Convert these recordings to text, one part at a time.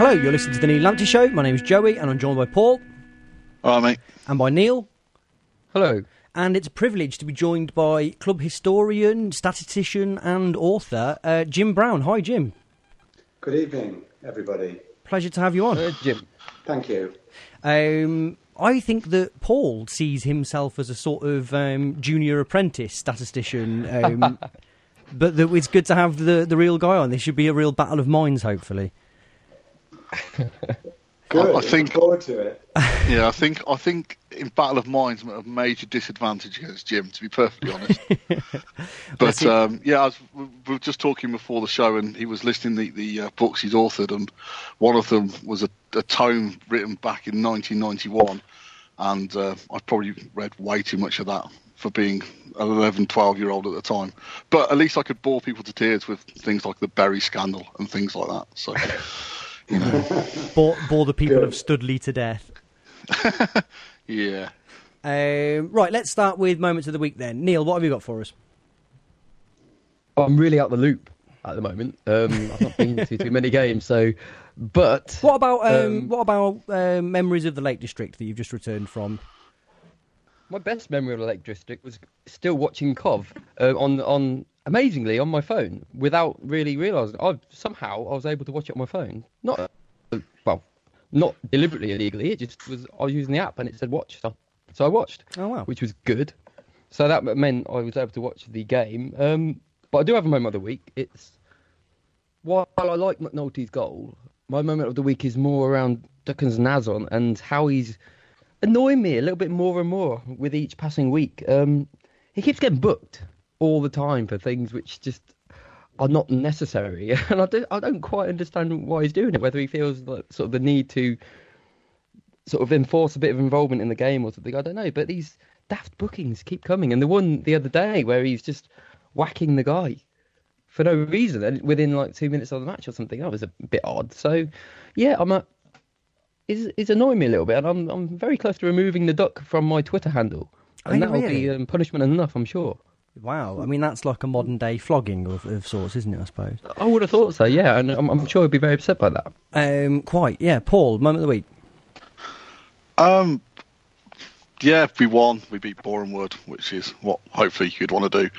Hello, you're listening to the Neil Lamptey Show. My name is Joey, and I'm joined by Paul. All right, mate. And by Neil. Hello. And it's a privilege to be joined by club historian, statistician, and author Jim Brown. Hi, Jim. Good evening, everybody. Pleasure to have you on. Jim. Thank you. I think that Paul sees himself as a sort of junior apprentice statistician, but that it's good to have the real guy on. This should be a real battle of minds, hopefully. Good. I think, look forward to it. Yeah, I think in Battle of Minds, I'm at a major disadvantage against Jim, to be perfectly honest. But we were just talking before the show, and he was listing the books he's authored, and one of them was a tome written back in 1991, and I probably read way too much of that for being an 11, 12-year-old at the time. But at least I could bore people to tears with things like the Berry scandal and things like that. So, you know. bore the people of Studley to death. Yeah. Right, let's start with Moments of the Week then. Neil, what have you got for us? I'm really out the loop at the moment. I've not been to too many games, but what about memories of the Lake District that you've just returned from? My best memory of the Lake District was still watching Cov on amazingly on my phone without really realising. I was able to watch it on my phone. Not deliberately illegally. It just was. I was using the app and it said watch, so I watched. Oh wow, which was good. So that meant I was able to watch the game. But I do have a moment of the week. It's while I like McNulty's goal, my moment of the week is more around Duckens Nazon and how he's annoying me a little bit more and more with each passing week. He keeps getting booked all the time for things which just are not necessary, and I don't quite understand why he's doing it. Whether he feels like sort of the need to sort of enforce a bit of involvement in the game or something, I don't know. But these daft bookings keep coming, and the one the other day where he's just whacking the guy for no reason and within like 2 minutes of the match or something, that was a bit odd. So yeah, it's annoying me a little bit, and I'm very close to removing the duck from my Twitter handle, and that'll be punishment enough, I'm sure. Wow, I mean that's like a modern day flogging of sorts, isn't it? I suppose. I would have thought so, yeah, and I'm sure he'd be very upset by that. Quite, yeah. Paul, moment of the week. Yeah, we won. We beat Bournemouth, which is what hopefully you'd want to do.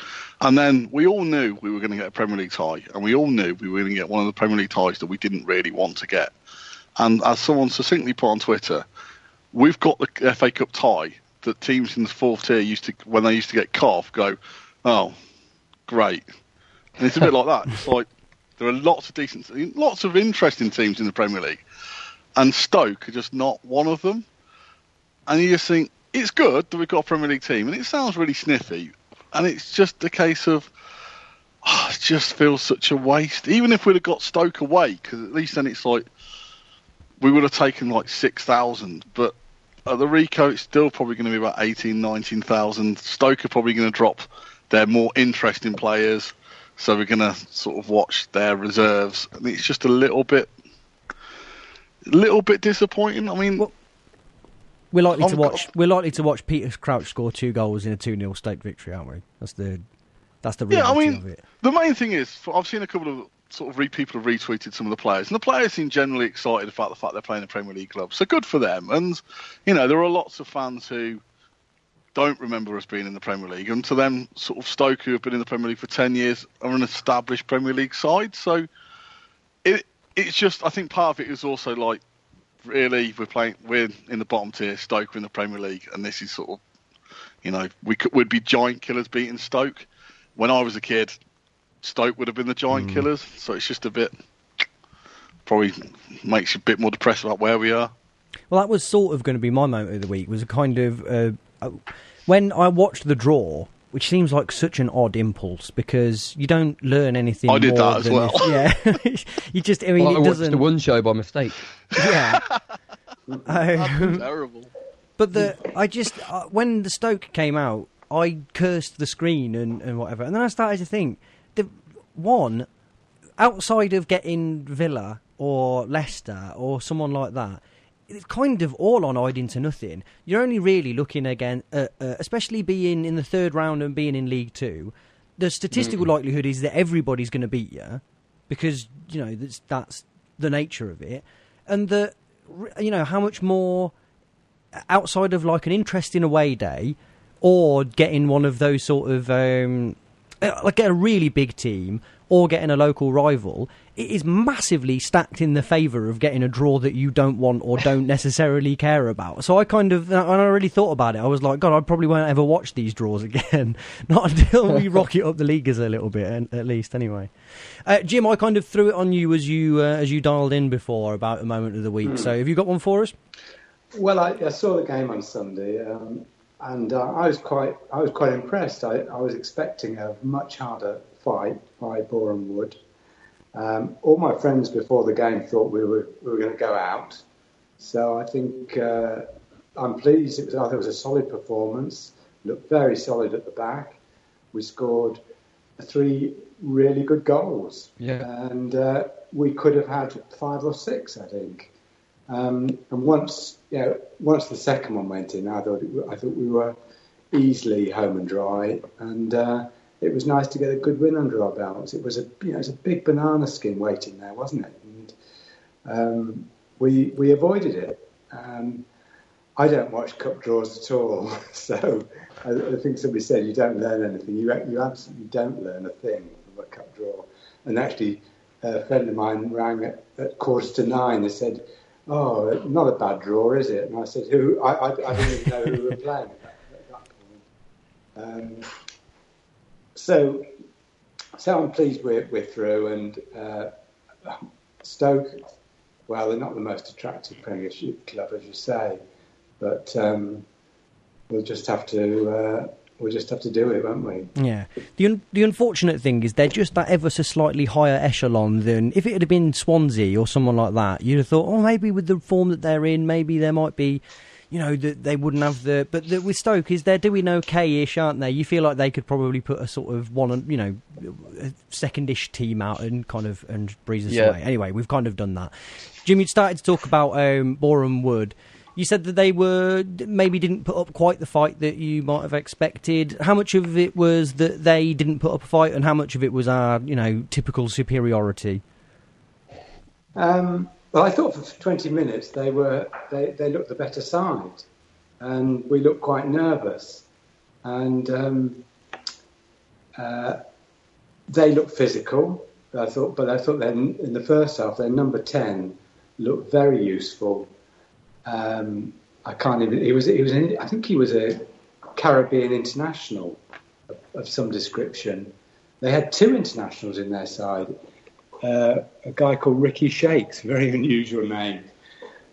And then we all knew we were going to get a Premier League tie, and we all knew we were going to get one of the Premier League ties that we didn't really want to get. And as someone succinctly put on Twitter, we've got the FA Cup tie that teams in the fourth tier when they used to get Cov, go, oh, great. And it's a bit like that. It's like there are lots of interesting teams in the Premier League, and Stoke are just not one of them. And you just think, it's good that we've got a Premier League team, and it sounds really sniffy, and it's just a case of, it just feels such a waste. Even if we'd have got Stoke away, because at least then it's like, we would have taken like 6,000, but at the Rico it's still probably going to be about 18,000, 19,000. Stoke are probably going to drop their more interesting players, so we're going to sort of watch their reserves, and it's just a little bit disappointing. I mean, we're likely to watch Peter Crouch score 2 goals in a 2-0 Stoke victory, aren't we? That's the reality of it. The main thing is, I've seen a couple of people have retweeted some of the players, and the players seem generally excited about the fact they're playing a Premier League club. So good for them. And you know, there are lots of fans who don't remember us being in the Premier League, and to them, sort of Stoke, who have been in the Premier League for 10 years, are an established Premier League side. So it's just, I think part of it is also like, really, we're in the bottom tier, Stoke are in the Premier League, and this is sort of, you know, we'd be giant killers beating Stoke. When I was a kid, Stoke would have been the giant killers, so it's just a bit, probably makes you a bit more depressed about where we are. Well, that was sort of going to be my moment of the week, was a kind of, when I watched the draw, which seems like such an odd impulse, because you don't learn anything. I did that as well. You just, I mean, I it doesn't. watched the one show by mistake. Yeah. That's terrible. But when the Stoke came out, I cursed the screen and whatever, and then I started to think, outside of getting Villa or Leicester or someone like that, it's kind of all on Iden to nothing. You're only really looking again, especially being in the third round and being in League Two. The statistical likelihood is that everybody's going to beat you, because you know that's the nature of it. and how much more outside of like an interesting away day, or getting one of those sort of like get a really big team, or getting a local rival, it is massively stacked in the favour of getting a draw that you don't want or don't necessarily care about. So I really thought about it. I was like, God, I probably won't ever watch these draws again. Not until we rocket up the leaguers a little bit, at least, anyway. Jim, I kind of threw it on you as you dialed in before about the moment of the week. So have you got one for us? Well, I saw the game on Sunday, and I was quite impressed. I was expecting a much harder fight by Boreham Wood. All my friends before the game thought we were going to go out, so I think I'm pleased. I thought it was a solid performance. Looked very solid at the back. We scored 3 really good goals, and we could have had 5 or 6, I think. And once the second one went in, I thought we were easily home and dry, and it was nice to get a good win under our belts. It was a big banana skin waiting there, wasn't it? And we avoided it. I don't watch cup draws at all, so I think somebody said you don't learn anything. You absolutely don't learn a thing from a cup draw. And actually, a friend of mine rang at 9:15. They said, "Oh, not a bad draw, is it?" And I said, "Who?" I didn't even know who we were playing at that point. So I'm pleased we're through, and Stoke, well, they're not the most attractive Premiership club, as you say, but we'll just have to do it, won't we? Yeah. The unfortunate thing is they're just that ever so slightly higher echelon than if it had been Swansea or someone like that. You'd have thought, oh, maybe with the form that they're in, maybe there might be, that they wouldn't have with Stoke is they're doing okay-ish, aren't they? You feel like they could probably put a sort of a second-ish team out and breeze us away. Anyway, we've kind of done that. Jim, you started to talk about Boreham Wood. You said that they maybe didn't put up quite the fight that you might have expected. How much of it was that they didn't put up a fight, and how much of it was our, typical superiority? Well, I thought for 20 minutes they looked the better side, and we looked quite nervous, and they looked physical. I thought then in the first half, their number 10 looked very useful. I can't even. I think he was a Caribbean international of some description. They had 2 internationals in their side. A guy called Ricky Shakes, very unusual name.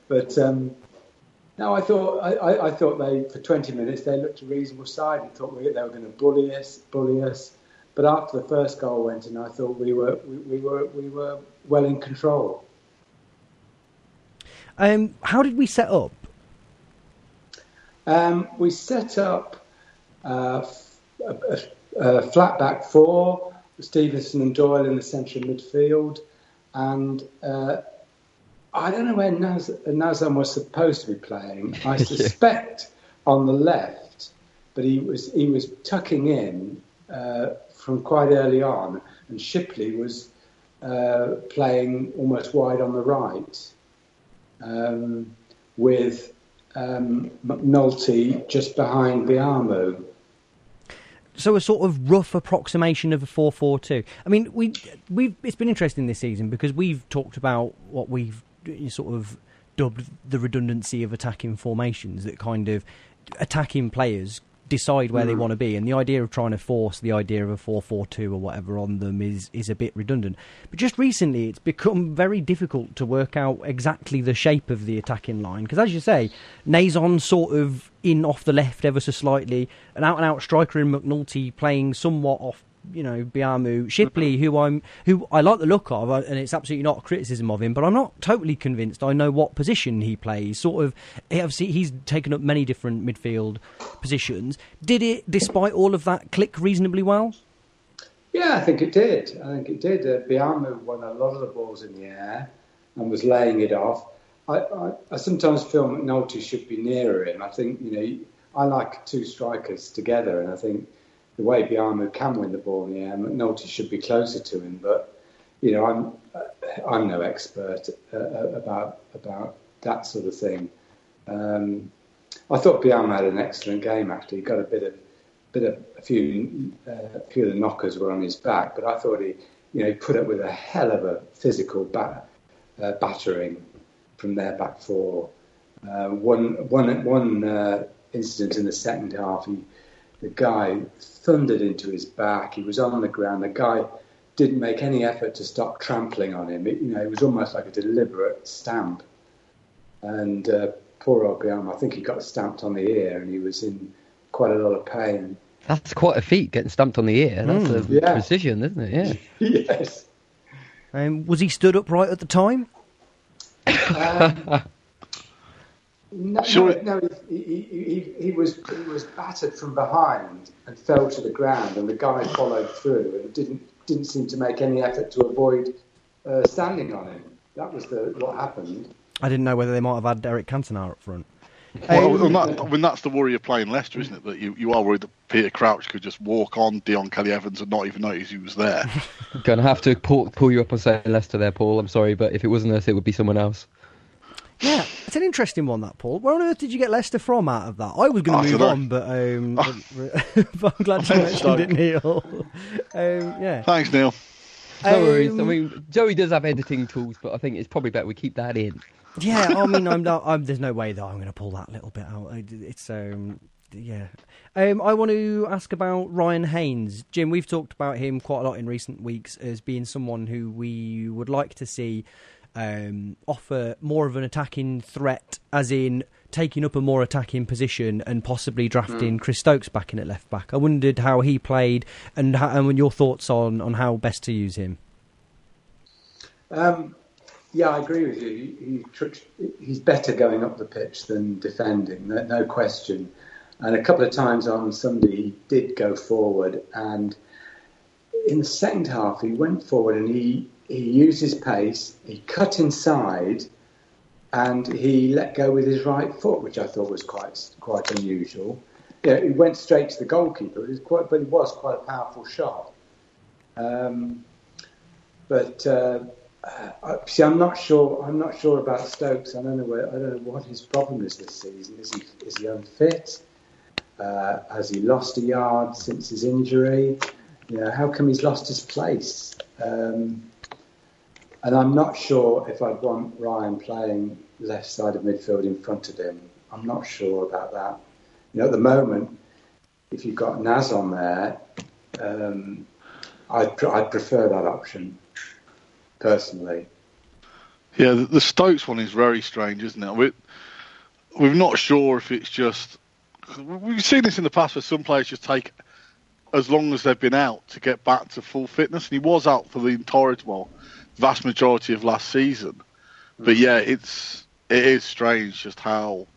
But no, I thought they for 20 minutes they looked a reasonable side. I thought they were going to bully us. But after the first goal went in, I thought we were well in control. How did we set up? We set up a flat back 4, Stevenson and Doyle in the central midfield, and I don't know where Nazem was supposed to be playing. I suspect on the left, but he was tucking in from quite early on, and Shipley was playing almost wide on the right. With McNulty just behind Biamu. So a sort of rough approximation of a 4-4-2. I mean, it's been interesting this season because we've talked about what we've sort of dubbed the redundancy of attacking formations, that kind of attacking players decide where they want to be, and the idea of trying to force the idea of a 4-4-2 or whatever on them is a bit redundant. But just recently it's become very difficult to work out exactly the shape of the attacking line, because as you say, Nazon sort of in off the left ever so slightly, an out-and-out striker in McNulty playing somewhat off, Biamu, Shipley, who I like the look of, and it's absolutely not a criticism of him, but I'm not totally convinced I know what position he plays. He's taken up many different midfield positions. Did it, despite all of that, click reasonably well? Yeah, I think it did. Biamu won a lot of the balls in the air and was laying it off. I sometimes feel McNulty should be nearer him. I think, I like 2 strikers together, and I think the way Biamu can win the ball in the air, McNulty should be closer to him. But, I'm no expert about that sort of thing. I thought Biama had an excellent game. Actually, he got a few of the knockers were on his back, but I thought he put up with a hell of a physical battering from their back four. One incident in the second half, the guy thundered into his back. He was on the ground. The guy didn't make any effort to stop trampling on him. It was almost like a deliberate stamp. And poor old Biama, I think he got stamped on the ear, and he was in quite a lot of pain. That's quite a feat, getting stamped on the ear. That's precision, isn't it? Yeah. Yes. Was he stood upright at the time? No, he was battered from behind and fell to the ground, and the guy followed through and didn't seem to make any effort to avoid standing on him. That was what happened. I didn't know whether they might have had Derek Cantona up front. That's the worry of playing Leicester, isn't it? That you are worried that Peter Crouch could just walk on Dion Kelly-Evans and not even notice he was there. Going to have to pull you up and say Leicester there, Paul. I'm sorry, but if it wasn't us, it would be someone else. Yeah, it's an interesting one, that, Paul. Where on earth did you get Leicester from out of that? I was going to move on, but I'm glad you mentioned it, Neil. Yeah. Thanks, Neil. No worries. I mean, Joey does have editing tools, but I think it's probably better we keep that in. Yeah, I mean, there's no way that I'm going to pull that little bit out. It's yeah. I want to ask about Ryan Haynes. Jim, we've talked about him quite a lot in recent weeks as being someone who we would like to see offer more of an attacking threat, as in taking up a more attacking position and possibly drafting Chris Stokes back in at left back. I wondered how he played and your thoughts on how best to use him. Yeah, I agree with you. He's better going up the pitch than defending, no question. And a couple of times on Sunday he did go forward, and in the second half he went forward and he used his pace, he cut inside, and he let go with his right foot, which I thought was quite unusual. Yeah, he went straight to the goalkeeper. But it was quite a powerful shot. See, I'm not sure about Stokes. I don't know what his problem is this season. Is he unfit? Has he lost a yard since his injury? How come he's lost his place? And I'm not sure if I'd want Ryan playing left side of midfield in front of him. I'm not sure about that. At the moment, if you've got Naz on there, I'd prefer that option, personally. Yeah, the Stokes one is very strange, isn't it? We're not sure if it's just... We've seen this in the past where some players just take as long as they've been out to get back to full fitness. And he was out for the vast majority of last season. But yeah, it is strange just how,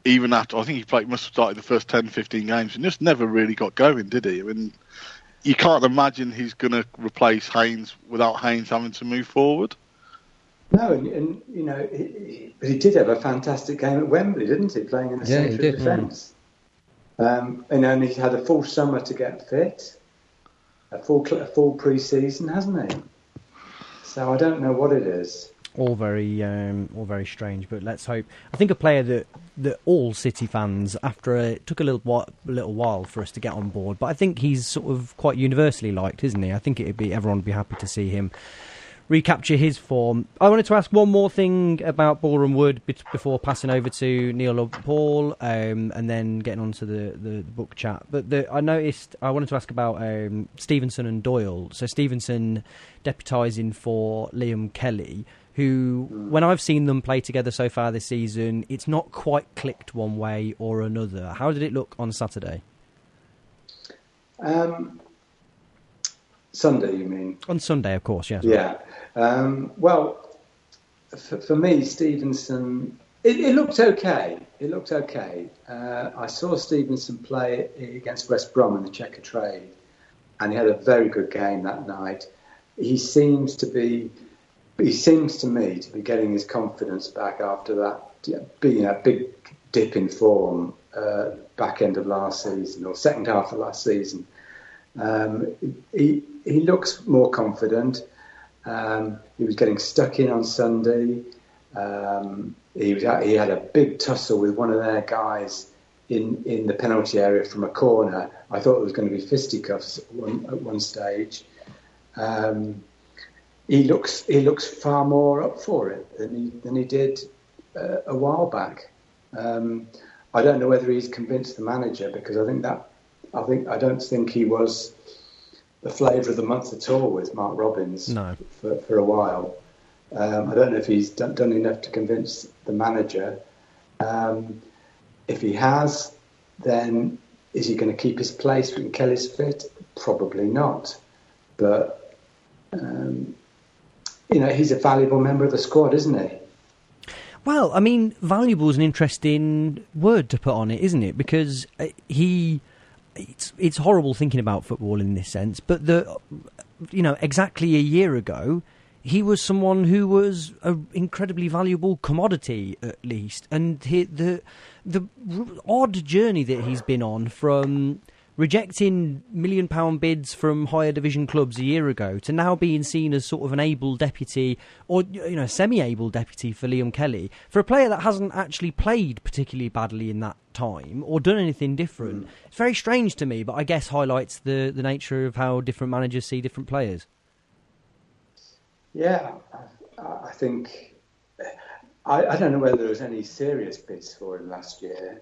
even after, I think he must have started the first 10, 15 games and just never really got going, did he? I mean, you can't imagine he's going to replace Haynes without Haynes having to move forward. No, and he did have a fantastic game at Wembley, didn't he? Playing in the centre of defence. And he had a full summer to get fit, a full pre-season, hasn't he? So I don't know what it is. All very strange, but let's hope. I think a player that all City fans, it took a little while for us to get on board, but I think he's sort of quite universally liked, isn't he? I think everyone would be happy to see him recapture his form. I wanted to ask one more thing about Boreham Wood before passing over to Neil or Paul, and then getting on to the book chat. But I wanted to ask about Stevenson and Doyle. So Stevenson deputising for Liam Kelly, who, when I've seen them play together so far this season, it's not quite clicked one way or another. How did it look on Saturday? Sunday, you mean? On Sunday, of course, yes. Yeah. Well, for me, Stevenson, it looked okay. I saw Stevenson play against West Brom in the Checker Trade, and he had a very good game that night. He seems to me to be getting his confidence back after that, being a big dip in form back end of last season or second half of last season. He looks more confident, He was getting stuck in on Sunday. He had a big tussle with one of their guys in the penalty area from a corner. I thought it was going to be fisticuffs at one stage. He looks far more up for it than he did a while back. I don't know whether he's convinced the manager, because I don't think he was the flavour of the month at all with Mark Robins for a while. I don't know if he's done enough to convince the manager. If he has, then is he going to keep his place when Kelly's fit? Probably not. But, he's a valuable member of the squad, isn't he? Well, I mean, valuable is an interesting word to put on it, isn't it? Because it's horrible thinking about football in this sense, but exactly a year ago, he was someone who was an incredibly valuable commodity, at least. And the odd journey that he's been on, from rejecting £1 million bids from higher division clubs a year ago to now being seen as sort of an able deputy, or semi-able deputy for Liam Kelly, for a player that hasn't actually played particularly badly in that time or done anything different. It's very strange to me, but I guess highlights the nature of how different managers see different players. Yeah, I think I don't know whether there was any serious bids for him last year.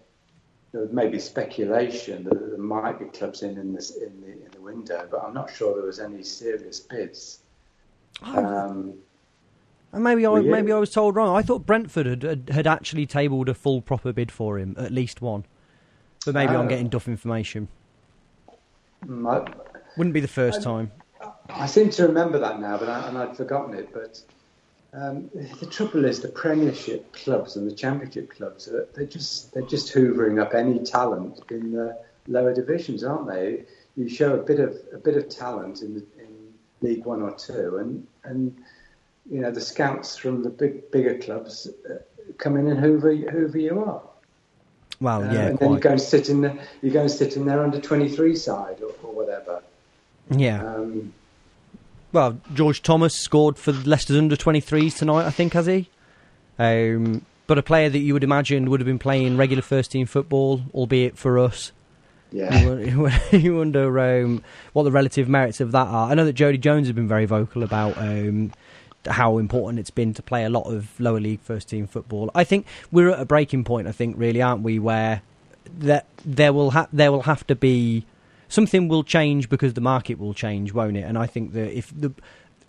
There was maybe speculation that there might be clubs in the window, but I'm not sure there was any serious bids. And maybe I was told wrong. I thought Brentford had actually tabled a full proper bid for him, at least one. But maybe I'm getting duff information. Wouldn't be the first time. I seem to remember that now, and I'd forgotten it. But the trouble is, the Premiership clubs and the Championship clubs, they're just hoovering up any talent in the lower divisions, aren't they? You show a bit of talent in League One or Two, and the scouts from the bigger clubs come in and hoover you up. Well, yeah, and then you go and sit in their under 23 side or whatever. Yeah. Well, George Thomas scored for Leicester's under-23s tonight, I think, has he? But a player that you would imagine would have been playing regular first-team football, albeit for us. Yeah. You wonder what the relative merits of that are. I know that Jody Jones has been very vocal about how important it's been to play a lot of lower league first-team football. I think we're at a breaking point, really, aren't we, where there will have to be... Something will change because the market will change, won't it? And I think that if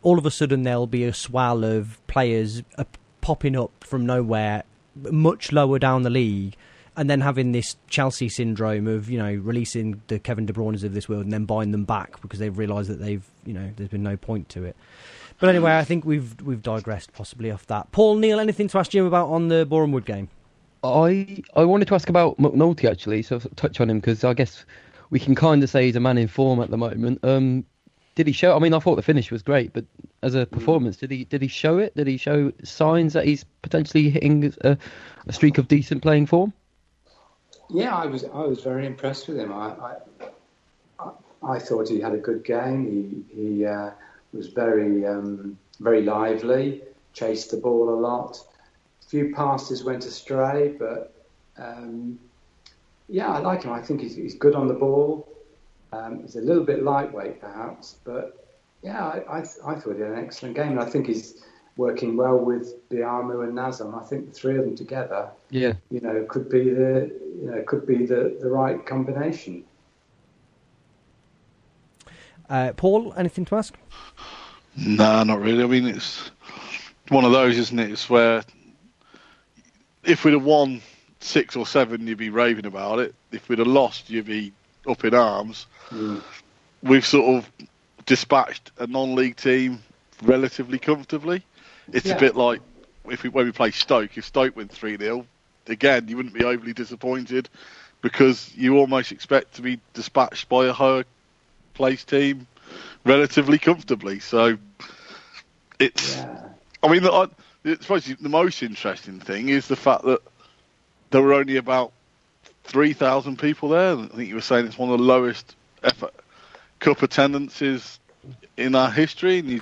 all of a sudden there'll be a swell of players popping up from nowhere, much lower down the league, and then having this Chelsea syndrome of releasing the Kevin De Bruynes of this world and then buying them back because they've realised that there's been no point to it. But anyway, I think we've digressed possibly off that. Paul, Neil, anything to ask Jim about on the Boreham Wood game? I wanted to ask about McNulty actually, so touch on him because I guess we can kind of say he's a man in form at the moment. Did he show? I mean, I thought the finish was great, but as a performance, did he show it? Did he show signs that he's potentially hitting a streak of decent playing form? Yeah, I was very impressed with him. I thought he had a good game. He was very very lively, chased the ball a lot. A few passes went astray, but. Yeah, I like him. I think he's good on the ball. He's a little bit lightweight, perhaps, but yeah, I thought he had an excellent game, and I think he's working well with Biamu and Nazem. I think the three of them together, could be the right combination. Paul, anything to ask? No, not really. I mean, it's one of those, isn't it? It's where if we'd have won 6 or 7, you'd be raving about it. If we'd have lost, you'd be up in arms. We've sort of dispatched a non-league team relatively comfortably. It's a bit like when we play Stoke. If Stoke win 3-0, again, you wouldn't be overly disappointed because you almost expect to be dispatched by a higher placed team relatively comfortably. So it's... I mean, I suppose the most interesting thing is the fact that there were only about 3,000 people there. I think you were saying it's one of the lowest FA Cup attendances in our history. And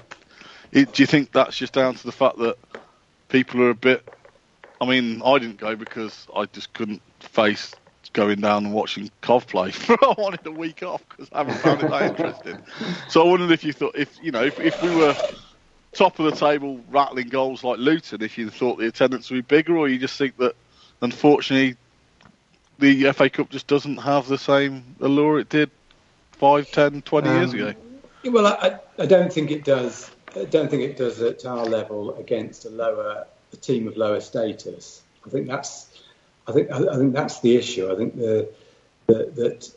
Do you think that's just down to the fact that people are a bit... I mean, I didn't go because I just couldn't face going down and watching Cov play. I wanted a week off because I haven't found it that interesting. So I wondered if you thought, if we were top of the table rattling goals like Luton, if you thought the attendance would be bigger, or you just think that, unfortunately, the FA Cup just doesn't have the same allure it did 5, 10, 20 years ago? Well, I don't think it does. I don't think it does at our level against a team of lower status. I think that's the issue. I think that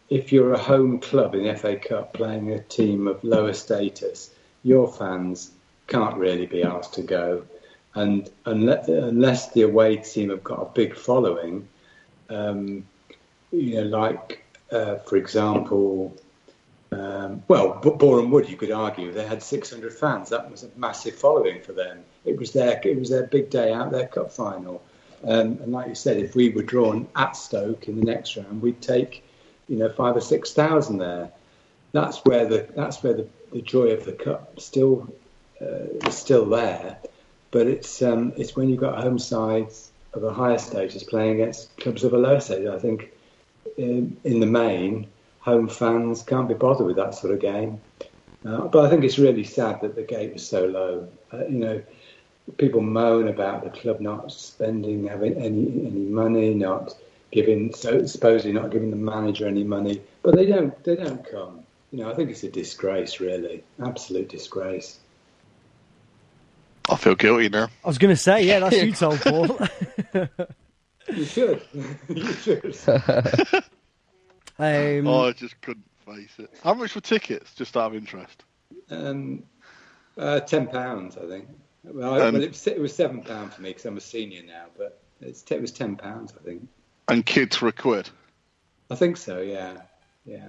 if you're a home club in the FA Cup playing a team of lower status, your fans can't really be asked to go, and unless the away team have got a big following, like for example. Boreham Wood, you could argue, they had 600 fans. That was a massive following for them. It was their big day out, their cup final. And like you said, if we were drawn at Stoke in the next round, we'd take, 5,000 or 6,000 there. That's where the joy of the cup is still there. But it's when you've got home sides of a higher status playing against clubs of a lower status. I think in the main, home fans can't be bothered with that sort of game. But I think it's really sad that the gate was so low. People moan about the club not having any money, supposedly not giving the manager any money, but they don't come. I think it's a disgrace, really, absolute disgrace. I feel guilty now. I was going to say, yeah, that's you told Paul. You should. You should. I just couldn't face it. How much were tickets, just out of interest? £10, I think. Well, it was £7 for me because I'm a senior now, but it was £10, I think. And kids were £1? I think so, yeah. Yeah,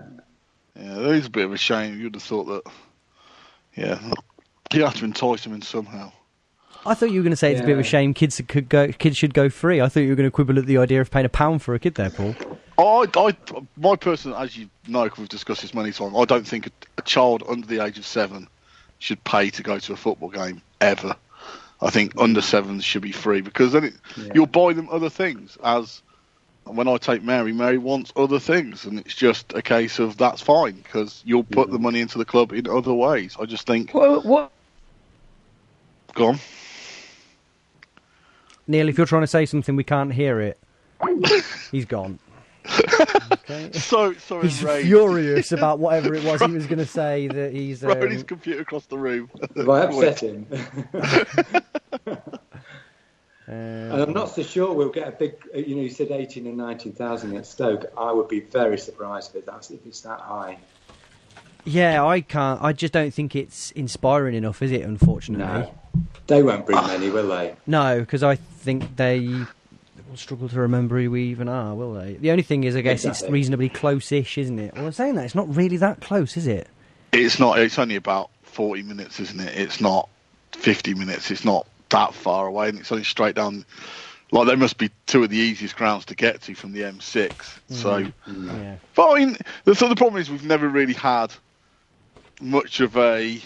that is a bit of a shame. You'd have thought that, you have to entice them in somehow. I thought you were going to say it's a bit of a shame kids should go free. I thought you were going to quibble at the idea of paying £1 for a kid there, Paul. My personal, as you know, because we've discussed this many times, I don't think a child under the age of 7 should pay to go to a football game ever. I think under 7s should be free, because then you'll buy them other things. As when I take Mary wants other things, and it's just a case of that's fine because you'll put the money into the club in other ways. I just think. What? Go on, Neil. If you're trying to say something, we can't hear it. He's gone. Okay. So he's furious about whatever it was he was going to say. That he's throwing his computer across the room. Have I upset him? And I'm not so sure we'll get a big. You said 18 and 19,000 at Stoke. I would be very surprised if it's that high. Yeah, I can't. I just don't think it's inspiring enough, is it? Unfortunately, no. They won't bring many, will they? No, because I think they will struggle to remember who we even are, will they? The only thing is, I guess it's reasonably close-ish, isn't it? Well, I'm saying that, it's not really that close, is it? It's not. It's only about 40 minutes, isn't it? It's not 50 minutes. It's not that far away, and it's only straight down. Like, they must be two of the easiest grounds to get to from the M6. So, but I mean, the problem is we've never really had much of a...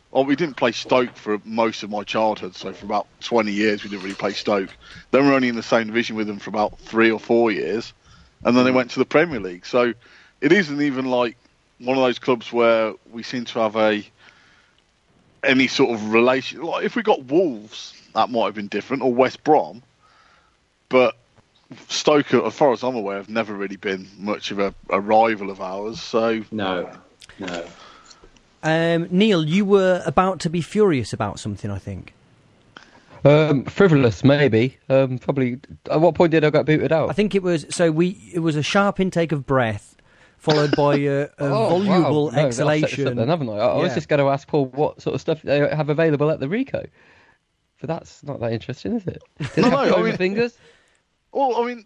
Well, we didn't play Stoke for most of my childhood, so for about 20 years we didn't really play Stoke. Then we were only in the same division with them for about 3 or 4 years, and then they went to the Premier League. So it isn't even like one of those clubs where we seem to have any sort of relation. Like, if we got Wolves, that might have been different, or West Brom, but Stoke, as far as I'm aware, have never really been much of a rival of ours. So No. Neil, you were about to be furious about something, I think. Frivolous, maybe. Probably. At what point did I get booted out? I think it was. It was a sharp intake of breath, followed by a voluble exhalation. Then, haven't I? I was just going to ask Paul what sort of stuff they have available at the Rico. But that's not that interesting, is it? Did they have fingers? Well, I mean,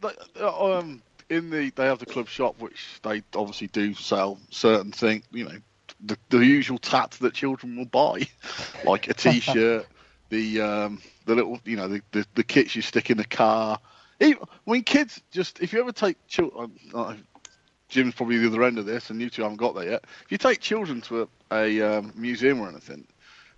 they have the club shop, which they obviously do sell certain things. The usual tat that children will buy, like a T-shirt, the little, the kits you stick in the car. Kids just, if you ever take children, Jim's probably the other end of this, and you two haven't got there yet. If you take children to a museum or anything,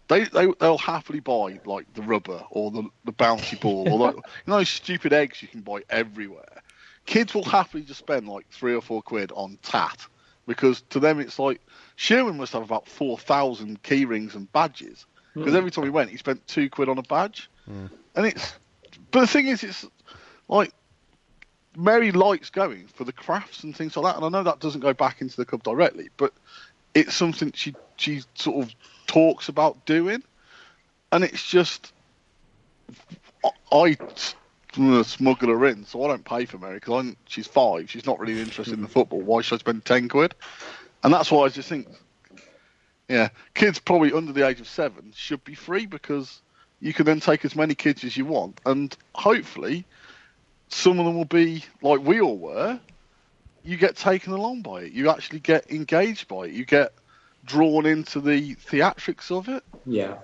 they'll happily buy like the rubber or the bouncy ball or like, those stupid eggs you can buy everywhere. Kids will happily just spend like £3 or £4 on tat because to them it's like Sherman must have about 4,000 key rings and badges because every time he went he spent £2 on a badge, and but the thing is it's like Mary likes going for the crafts and things like that, and I know that doesn't go back into the club directly, but it's something she sort of talks about doing, and it's just I smuggle her in, so I don't pay for Mary because she's 5. She's not really interested in the football. Why should I spend £10? And that's why I just think, kids probably under the age of 7 should be free because you can then take as many kids as you want, and hopefully some of them will be like we all were. You get taken along by it. You actually get engaged by it. You get drawn into the theatrics of it. Yeah.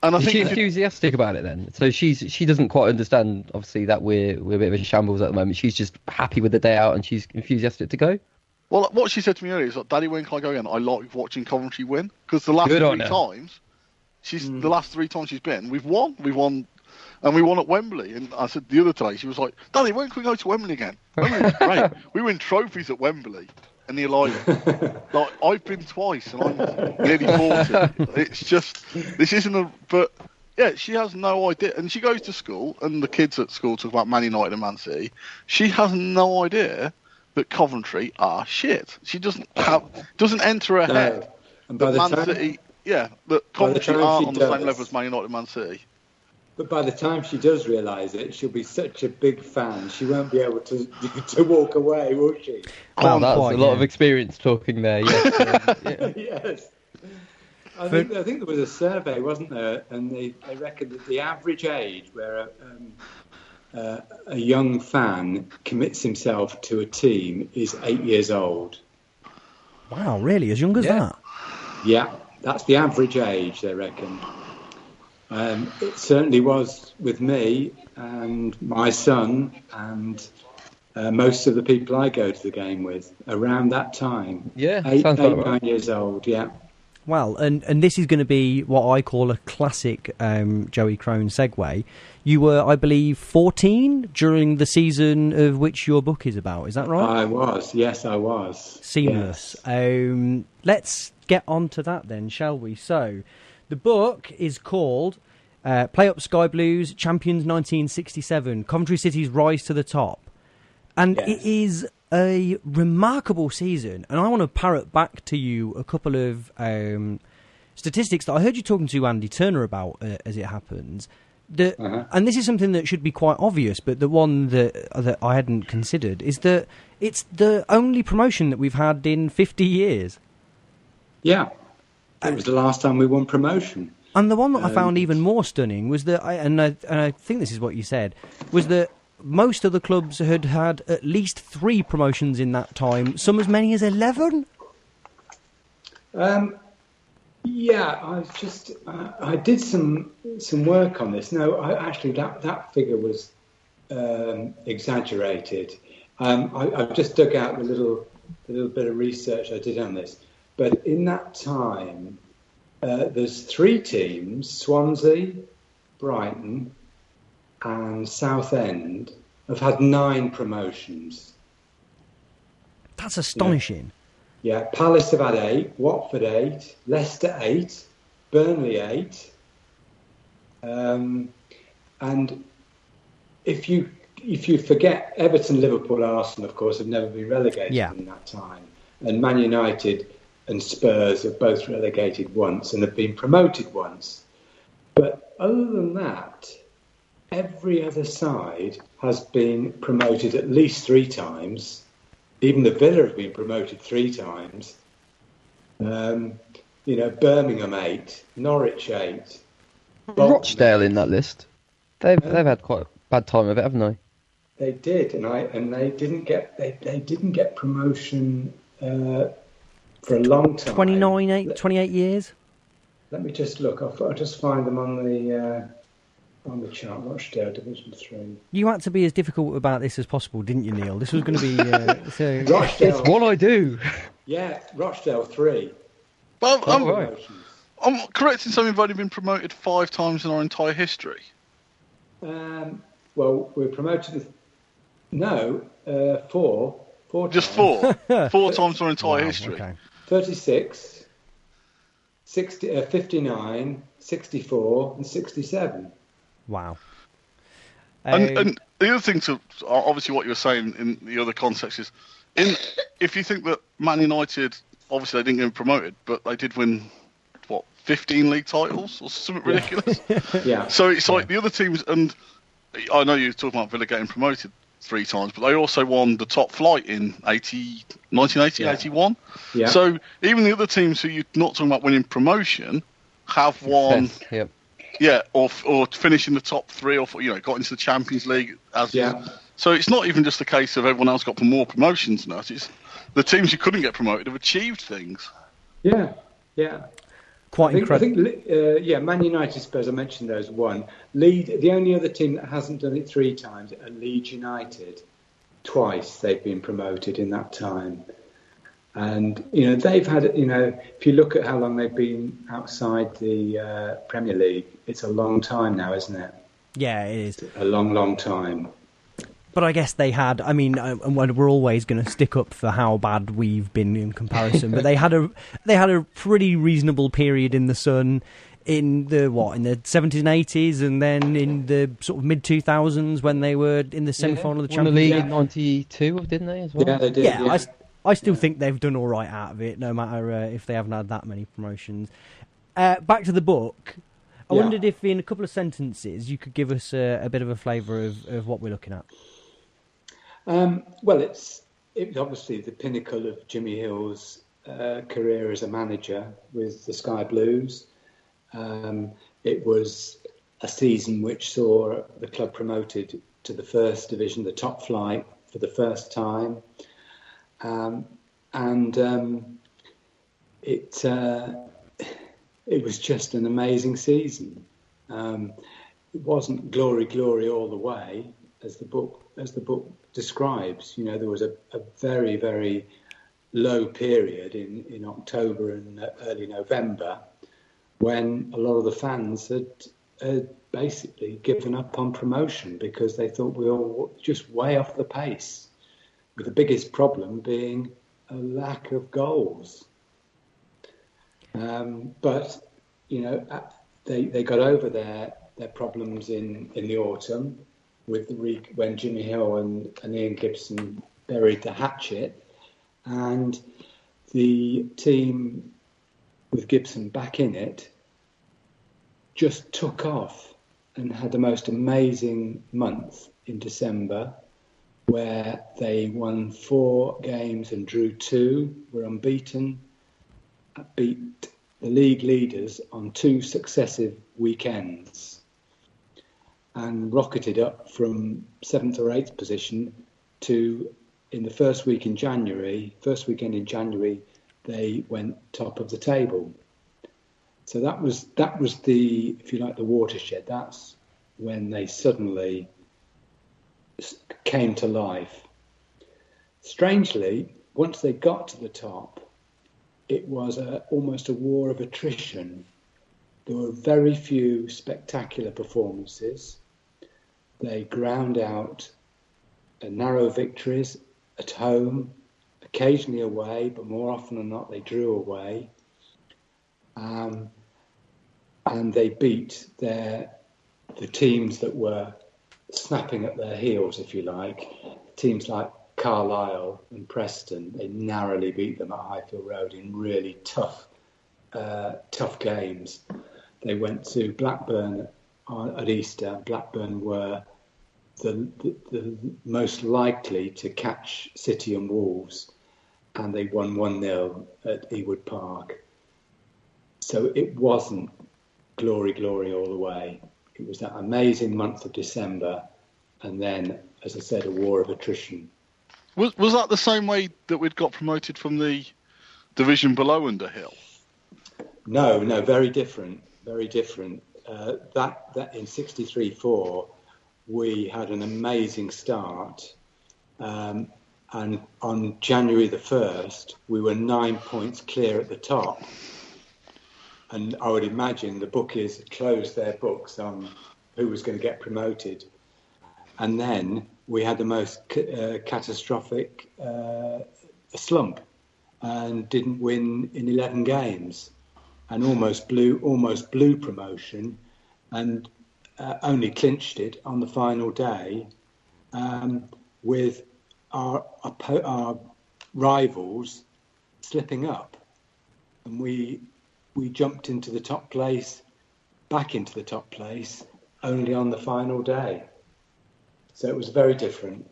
And I think she's enthusiastic about it then. So she doesn't quite understand, obviously, that we're a bit of a shambles at the moment. She's just happy with the day out and she's enthusiastic to go. Well, what she said to me earlier is like, Daddy, when can I go again? I like watching Coventry win because the last the last 3 times she's been, we've won. And we won at Wembley. And I said the other day, she was like, Daddy, when can we go to Wembley again? Wembley's great. We win trophies at Wembley. And you're like, I've been twice and I'm nearly 40. It's just, this isn't but yeah, she has no idea. And she goes to school and the kids at school talk about Man United and Man City. She has no idea that Coventry are shit. She doesn't enter her head that Man City, that Coventry aren't on the same level as Man United and Man City. But by the time she does realise it, she'll be such a big fan, she won't be able to walk away, will she? Well, that's a lot of experience talking there, yes. Yes. I think there was a survey, wasn't there? And they reckoned that the average age where a young fan commits himself to a team is 8 years old. Wow, really? As young as that? Yeah, that's the average age, they reckon. It certainly was with me and my son and most of the people I go to the game with around that time. Yeah, 9 years old, yeah. Well, and this is going to be what I call a classic Joey Crone segue. You were, I believe, 14 during the season of which your book is about. Is that right? I was. Yes, I was. Seamless. Yes. Let's get on to that then, shall we? So, the book is called Play Up Sky Blues, Champions 1967, Coventry City's Rise to the Top. And it is a remarkable season. And I want to parrot back to you a couple of statistics that I heard you talking to Andy Turner about as it happens. And this is something that should be quite obvious, but the one that I hadn't considered is that it's the only promotion that we've had in 50 years. Yeah. It was the last time we won promotion. And the one that I found even more stunning was that, I think this is what you said, was that most of the clubs had had at least 3 promotions in that time, some as many as 11? Yeah, I did some work on this. No, actually that figure was exaggerated. I've just dug out a little bit of research I did on this. But in that time, there's 3 teams, Swansea, Brighton and Southend, have had 9 promotions. That's astonishing. Yeah, Palace have had 8, Watford 8, Leicester 8, Burnley 8. And if you forget, Everton, Liverpool, Arsenal, of course, have never been relegated in that time. And Man United and Spurs have both relegated once and have been promoted once. But other than that, every other side has been promoted at least 3 times. Even the Villa have been promoted 3 times. Birmingham 8, Norwich 8. Rochdale in that list. They've had quite a bad time of it, haven't they? They did, and they didn't get promotion for a long time. 28 years. Let me just look. I'll just find them on the chart. Rochdale Division 3. You had to be as difficult about this as possible, didn't you, Neil? This was going to be. Rochdale, it's what I do. Yeah, Rochdale 3. Well, I'm correct in saying we've only been promoted 5 times in our entire history. Well, we're promoted. Four. Just times. 4. 4 times in our entire history. Okay. 36, 59, 64, and 67. Wow. And the other thing to obviously what you were saying in the other context is, if you think that Man United, obviously they didn't get promoted, but they did win 15 league titles or something ridiculous. Yeah. So it's like the other teams, and I know you're talking about Villa getting promoted 3 times, but they also won the top flight in 1980, 81. Yeah. So even the other teams who you're not talking about winning promotion have won. Yep. Yeah, or finish in the top 3, or got into the Champions League. So it's not even just a case of everyone else got more promotions than us. It's the teams who couldn't get promoted have achieved things. Yeah. Quite incredible. I think, Man United, Spurs, I mentioned those one. The only other team that hasn't done it 3 times are Leeds United. Twice they've been promoted in that time. And, they've had, if you look at how long they've been outside the Premier League, it's a long time now, isn't it? Yeah, it is. A long, long time. But I guess they had, and we're always going to stick up for how bad we've been in comparison, but they had a pretty reasonable period in the sun in the 70s and 80s, and then in the sort of mid-2000s when they were in the semi-final of the Champions League. Won the league in 92, didn't they, as well? Yeah, they did. Yeah, I still think they've done all right out of it, no matter if they haven't had that many promotions. Back to the book. I wondered if in a couple of sentences you could give us a bit of a flavour of what we're looking at. Well, it's obviously the pinnacle of Jimmy Hill's career as a manager with the Sky Blues. It was a season which saw the club promoted to the first division, the top flight, for the first time. It was just an amazing season. It wasn't glory all the way, as the book describes. There was a very, very low period in October and early November when a lot of the fans had basically given up on promotion because they thought we were just way off the pace, with the biggest problem being a lack of goals. But they got over their problems in the autumn with when Jimmy Hill and Ian Gibson buried the hatchet, and the team with Gibson back in it just took off and had the most amazing month in December, where they won 4 games and drew 2, were unbeaten, beat the league leaders on 2 successive weekends, and rocketed up from 7th or 8th position to, in the first weekend in January, they went top of the table. So that was the, if you like, the watershed. That's when they suddenly came to life. Strangely, once they got to the top, it was almost a war of attrition. There were very few spectacular performances. They ground out narrow victories at home, occasionally away, but more often than not they drew away. And they beat the teams that were snapping at their heels, if you like. Teams like Carlisle and Preston, they narrowly beat them at Highfield Road in really tough games. They went to Blackburn at Easter. Blackburn were the most likely to catch City and Wolves, and they won 1-0 at Ewood Park. So it wasn't glory all the way. It was that amazing month of December, and then, as I said, a war of attrition. Was that the same way that we'd got promoted from the division below under Hill? No, very different. That in 63-4, we had an amazing start, and on January the 1st, we were 9 points clear at the top. And I would imagine the bookies closed their books on who was going to get promoted. And then we had the most catastrophic slump and didn't win in 11 games and almost blew promotion and only clinched it on the final day with our rivals slipping up. And we jumped into the top place, back into the top place, only on the final day. So it was very different.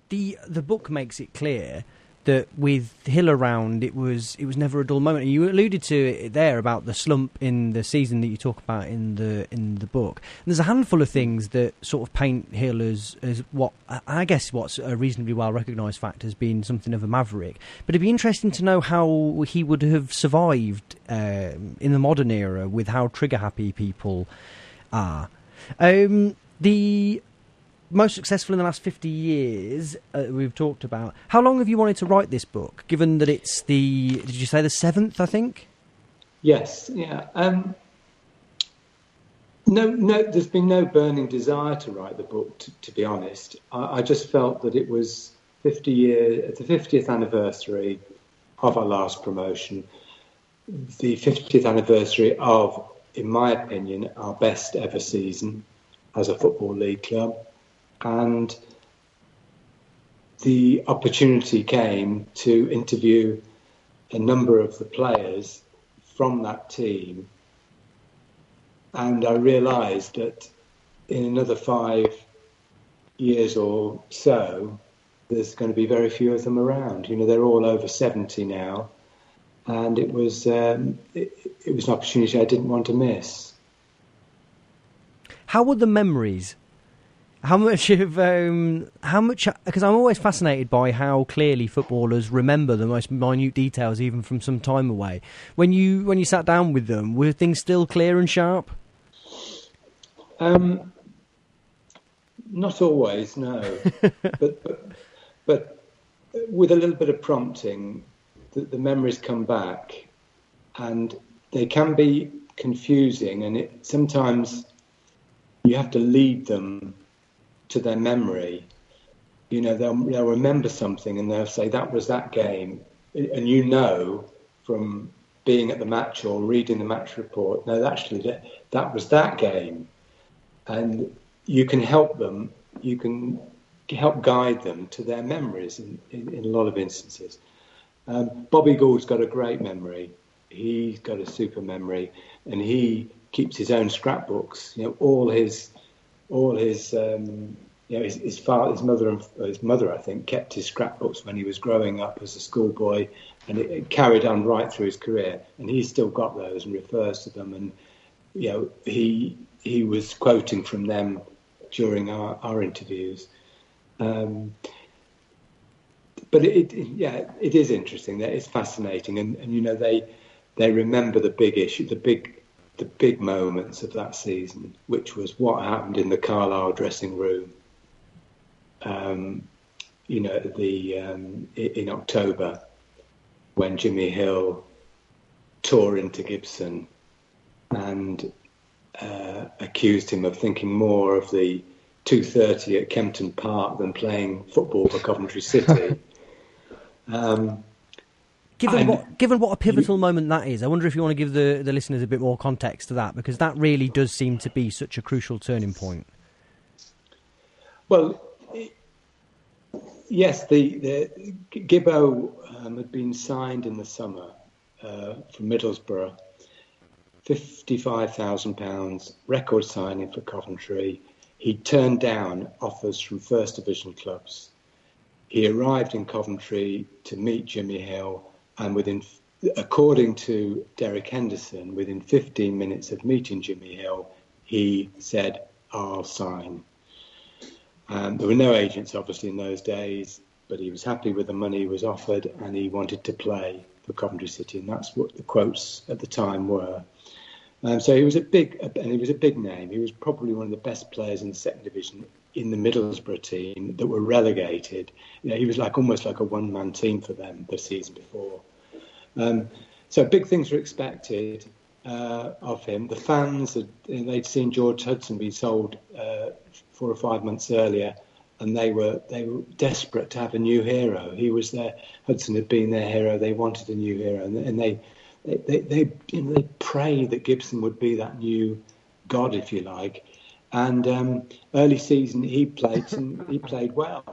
The book makes it clear that with Hill around, it was never a dull moment. And you alluded to it there about the slump in the season that you talk about in the book. And there's a handful of things that sort of paint Hill as what I guess what's a reasonably well recognised fact as being something of a maverick. But it'd be interesting to know how he would have survived in the modern era with how trigger happy people are. The most successful in the last 50 years we've talked about. How long have you wanted to write this book, given that it's did you say the 7th, I think? Yes, yeah. No, there's been no burning desire to write the book, to be honest. I just felt that it was the 50th anniversary of our last promotion, the 50th anniversary of, in my opinion, our best ever season as a Football League club. And the opportunity came to interview a number of the players from that team. And I realised that in another 5 years or so, there's going to be very few of them around. You know, they're all over 70 now. And it was an opportunity I didn't want to miss. How were the memories? How much? Because I'm always fascinated by how clearly footballers remember the most minute details, even from some time away. When you sat down with them, were things still clear and sharp? Not always, no. but with a little bit of prompting, the memories come back, and they can be confusing, and sometimes you have to lead them to their memory. You know, they'll remember something and they'll say that was that game, and you know from being at the match or reading the match report, no, actually that was that game. And you can help them, you can help guide them to their memories in a lot of instances. Bobby Gould's got a great memory. He's got a super memory, and he keeps his own scrapbooks. You know, his mother, I think, kept his scrapbooks when he was growing up as a schoolboy, and it carried on right through his career. And he's still got those and refers to them. And you know, he was quoting from them during our interviews. But it is interesting. It's fascinating, and you know, they remember the big issue, the big moments of that season, which was what happened in the Carlisle dressing room. You know, in October, when Jimmy Hill tore into Gibson and accused him of thinking more of the 2:30 at Kempton Park than playing football for Coventry City. Given what a pivotal moment that is, I wonder if you want to give the listeners a bit more context to that, because that really does seem to be such a crucial turning point. Well, yes, the Gibbo had been signed in the summer from Middlesbrough, £55,000, record signing for Coventry. He turned down offers from First Division clubs. He arrived in Coventry to meet Jimmy Hill, and according to Derek Henderson, within 15 minutes of meeting Jimmy Hill, he said, "I'll sign." There were no agents, obviously, in those days, but he was happy with the money he was offered, and he wanted to play for Coventry City, and that's what the quotes at the time were. So he was a big name. He was probably one of the best players in the second division in the Middlesbrough team that were relegated. You know, he was almost like a one-man team for them the season before. So big things were expected of him. The fans, they'd seen George Hudson be sold 4 or 5 months earlier, and they were desperate to have a new hero. He was their Hudson had been their hero. They wanted a new hero, and they prayed that Gibson would be that new god, if you like. And early season he played well,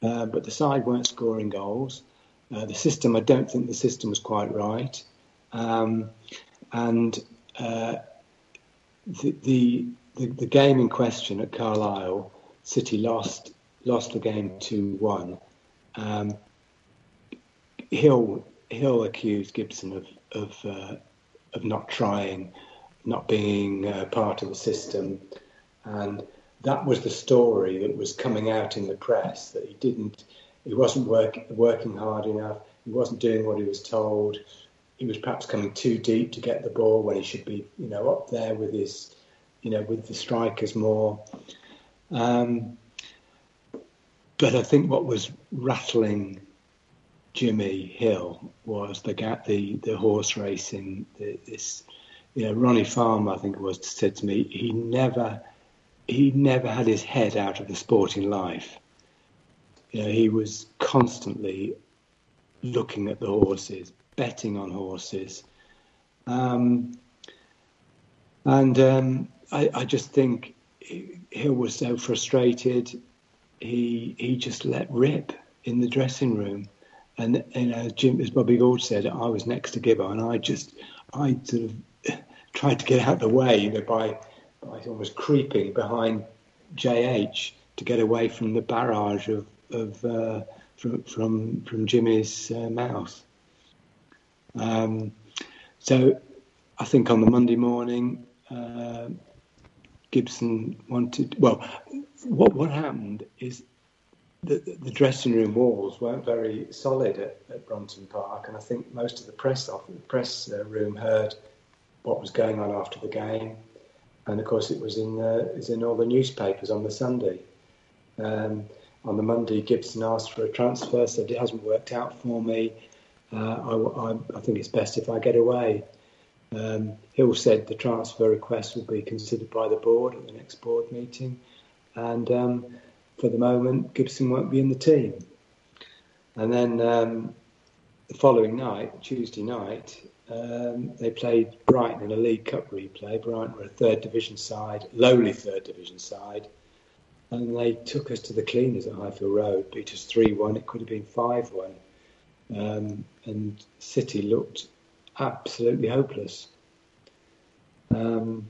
but the side weren't scoring goals. The system, I don't think the system was quite right, and the game in question at Carlisle, City lost the game 2-1. Hill accused Gibson of not trying, not being part of the system, and that was the story that was coming out in the press, that he wasn't working hard enough, he wasn't doing what he was told, he was perhaps coming too deep to get the ball when he should be, up there with his, with the strikers more. But I think what was rattling Jimmy Hill was the horse racing. Ronnie Farmer, I think it was, said to me, he never had his head out of the sporting life. He was constantly looking at the horses, betting on horses, and I just think Hill was so frustrated. He just let rip in the dressing room, and Jim, as Bobby Gould said, I was next to Gibbo, and I sort of tried to get out of the way, by almost creeping behind JH to get away from the barrage from Jimmy's mouth. So I think on the Monday morning, Gibson wanted. Well, what happened is that the dressing room walls weren't very solid at Brunton Park, and I think most of the press room heard what was going on after the game, and of course it was in all the newspapers on the Sunday. On the Monday, Gibson asked for a transfer, said it hasn't worked out for me. I think it's best if I get away. Hill said the transfer request will be considered by the board at the next board meeting, and for the moment, Gibson won't be in the team. And then the following night, Tuesday night, they played Brighton in a League Cup replay. Brighton were a lowly third division side, and they took us to the cleaners at Highfield Road, beat us 3-1. It could have been 5-1. And City looked absolutely hopeless. And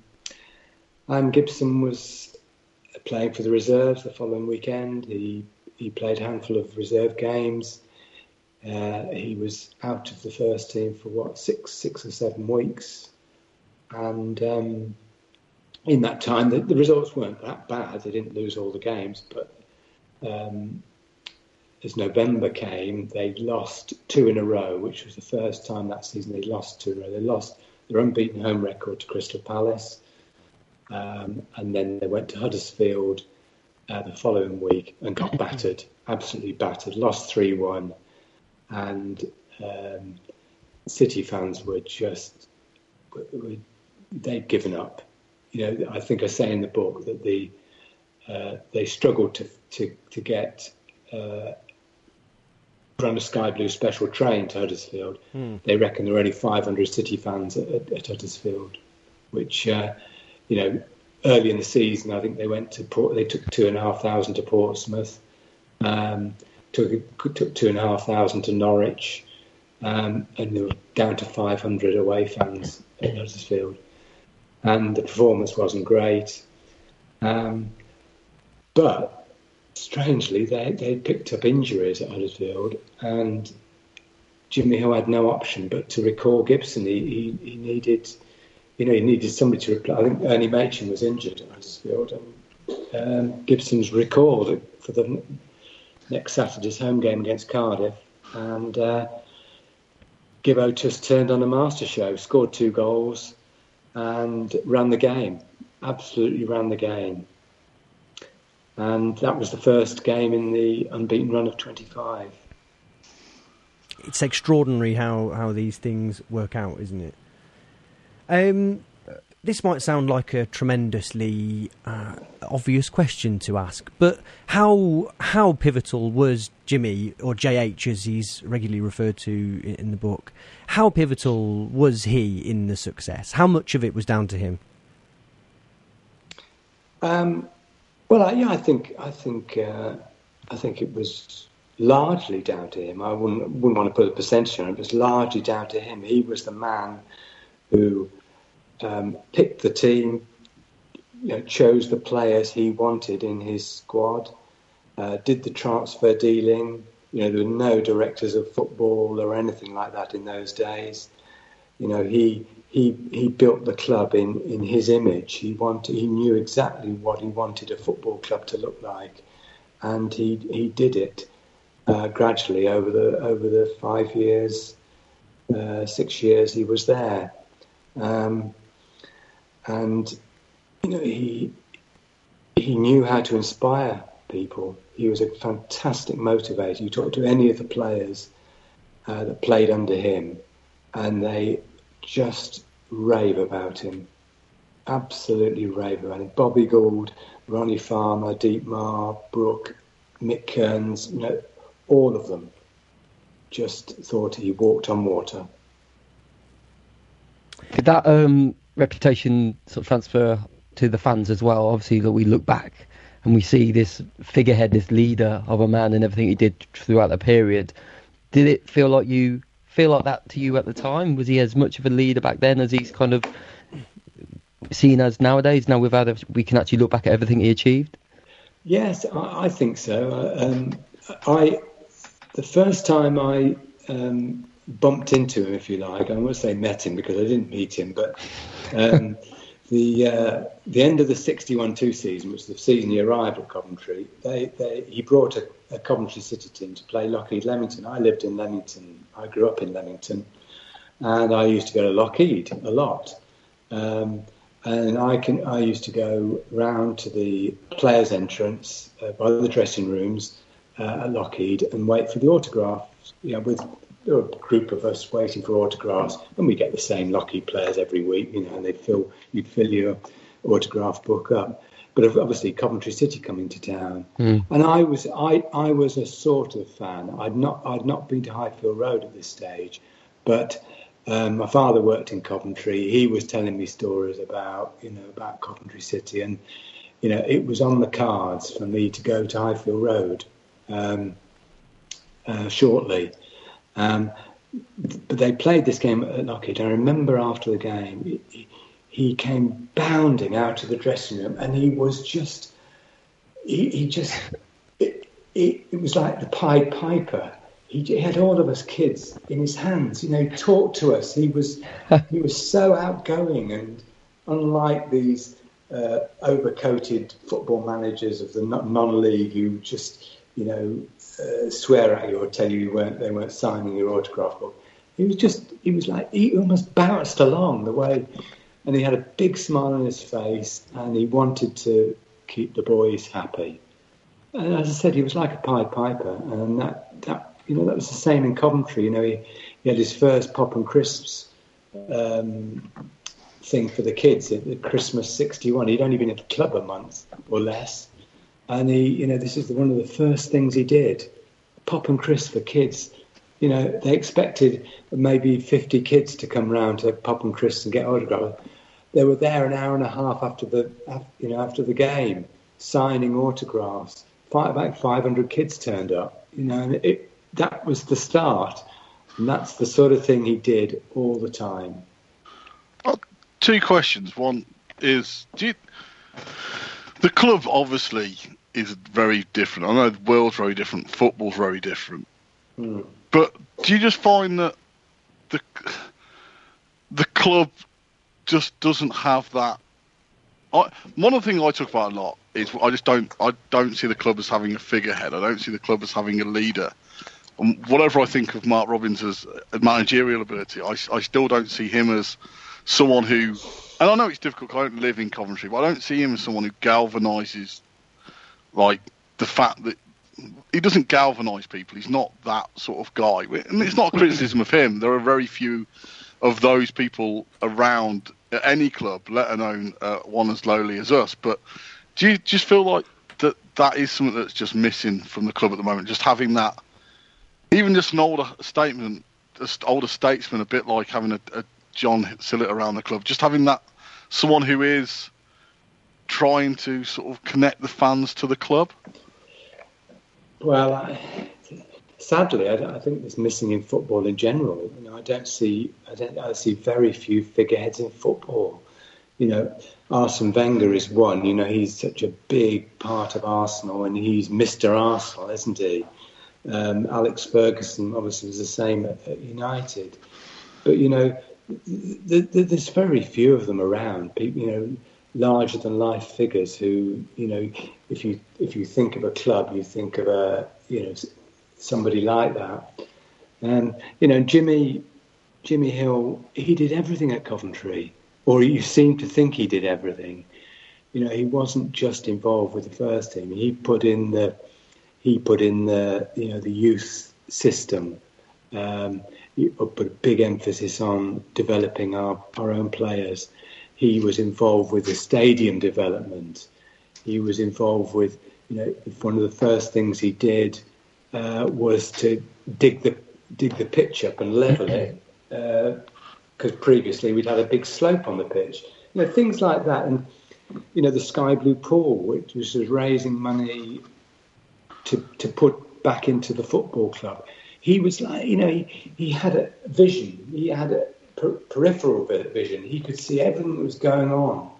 Gibson was playing for the reserves the following weekend. He played a handful of reserve games. He was out of the first team for 6 or 7 weeks, and in that time the results weren't that bad. They didn't lose all the games, but as November came, they lost 2 in a row, which was the first time that season they lost 2 in a row. They lost their unbeaten home record to Crystal Palace, and then they went to Huddersfield the following week and got battered, absolutely battered, lost 3-1, and City fans were they'd given up. I think I say in the book that they struggled to get run a Sky Blue special train to Huddersfield. They reckon there were only 500 City fans at Huddersfield, which early in the season I think they went to they took 2,500 to Portsmouth, took 2,500 to Norwich, and they were down to 500 away fans at Huddersfield, and the performance wasn't great, but strangely, they picked up injuries at Huddersfield, and Jimmy Hill had no option but to recall Gibson. He needed, he needed somebody to replace. I think Ernie Machin was injured at Huddersfield, and Gibson's recalled for the next Saturday's home game against Cardiff, and Gibbo just turned on a master show, scored 2 goals, and ran the game. Absolutely ran the game. And that was the first game in the unbeaten run of 25. it's extraordinary how these things work out, isn't it? This might sound like a tremendously obvious question to ask, but how pivotal was Jimmy, or JH as he's regularly referred to in the book, how pivotal was he in the success? How much of it was down to him? I think it was largely down to him. I wouldn't want to put a percentage on it. It was largely down to him. He was the man who picked the team, chose the players he wanted in his squad, did the transfer dealing. There were no directors of football or anything like that in those days. He built the club in his image. He knew exactly what he wanted a football club to look like, and he did it gradually over the 5 years, 6 years he was there. He knew how to inspire people. He was a fantastic motivator. You talk to any of the players that played under him, and they just rave about him. Absolutely rave about him. Bobby Gould, Ronnie Farmer, Dietmar, Brooke, Mick Kearns, all of them just thought he walked on water. Did that reputation sort of transfer to the fans as well? Obviously, that we look back and we see this figurehead, this leader of a man, and everything he did throughout the period. Did it feel like that to you at the time? Was he as much of a leader back then as he's kind of seen as nowadays? Now we can actually look back at everything he achieved. Yes, I think so. The first time I bumped into him, if you like, I won't say met him because I didn't meet him, but the end of the 61-2 season, which was the season he arrived at Coventry, he brought a Coventry City team to play Lockheed Leamington. I lived in Leamington. I grew up in Leamington, and I used to go to Lockheed a lot. And I used to go round to the players' entrance by the dressing rooms at Lockheed and wait for the autographs. There were a group of us waiting for autographs, and we get the same Lockheed players every week. And you'd fill your autograph book up. But obviously, Coventry City coming to town, and I was a sort of fan. I'd not been to Highfield Road at this stage, but my father worked in Coventry. He was telling me stories about Coventry City, and it was on the cards for me to go to Highfield Road shortly. But they played this game at Lockheed. I remember after the game, he came bounding out of the dressing room, and he was just, it was like the Pied Piper. He had all of us kids in his hands. He talked to us. He was so outgoing, and unlike these overcoated football managers of the non-league who just swear at you or tell you they weren't signing your autograph book. He almost bounced along the way, and he had a big smile on his face, and he wanted to keep the boys happy. And as I said, he was like a Pied Piper, and that was the same in Coventry. He had his first Pop and Crisps thing for the kids at Christmas '61. He'd only been at the club a month or less, and this is one of the first things he did. Pop and Crisps for kids. They expected maybe 50 kids to come round to Pop and Crisps and get autographs. They were there an hour and a half after the game, signing autographs. About 500 kids turned up. And that was the start, and that's the sort of thing he did all the time. Well, two questions. One is, the club obviously is very different. I know the world's very different, football's very different. But do you just find that the club just doesn't have that? One of the things I talk about a lot is I don't see the club as having a figurehead. I don't see the club as having a leader. And whatever I think of Mark Robbins' managerial ability, I still don't see him as someone who, and I know it's difficult because I don't live in Coventry, but I don't see him as someone who galvanises like the fact that he doesn't galvanise people. He's not that sort of guy, and it's not a criticism of him. There are very few of those people around at any club, let alone one as lowly as us. But do you just feel like that is something that's just missing from the club at the moment? Just having that, even just an older statesman, a bit like having a John Sillett around the club, just having that someone who is trying to sort of connect the fans to the club. Well, sadly, I think it's missing in football in general. You know, I see very few figureheads in football. You know, Arsene Wenger is one. You know, he's such a big part of Arsenal, and he's Mr. Arsenal, isn't he? Alex Ferguson obviously was the same at United, but you know, there's very few of them around. People, you know, larger than life figures who, you know, if you think of a club, you think of somebody like that. And you know, Jimmy Hill, he did everything at Coventry, or you seem to think he did everything. You know, he wasn't just involved with the first team. He put in the youth system. He put a big emphasis on developing our own players. He was involved with the stadium development. He was involved with, you know, one of the first things he did was to dig the pitch up and level it, because previously we'd had a big slope on the pitch. You know, things like that. And, you know, the Sky Blue Pool, which was raising money to put back into the football club. He was like, you know, he had a vision. He had a peripheral vision. He could see everything that was going on.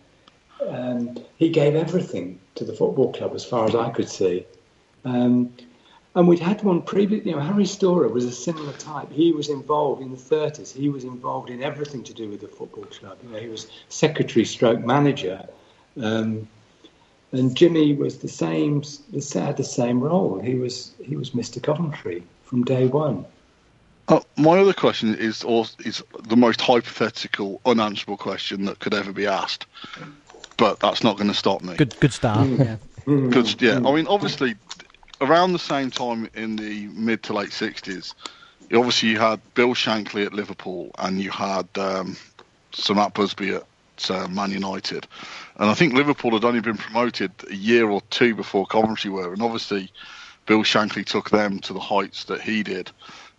And he gave everything to the football club as far as I could see. And we'd had one previous, you know, Harry Storer was a similar type. He was involved in the 30s. He was involved in everything to do with the football club. You know, he was secretary stroke manager. And Jimmy was the same role. He was Mr. Coventry from day one. My other question is the most hypothetical, unanswerable question that could ever be asked, but that's not going to stop me. Good start. Yeah. Good. Yeah. I mean, obviously, around the same time in the mid to late 60s, obviously you had Bill Shankly at Liverpool, and you had Sir Matt Busby at Man United. And I think Liverpool had only been promoted a year or two before Coventry were, and obviously Bill Shankly took them to the heights that he did.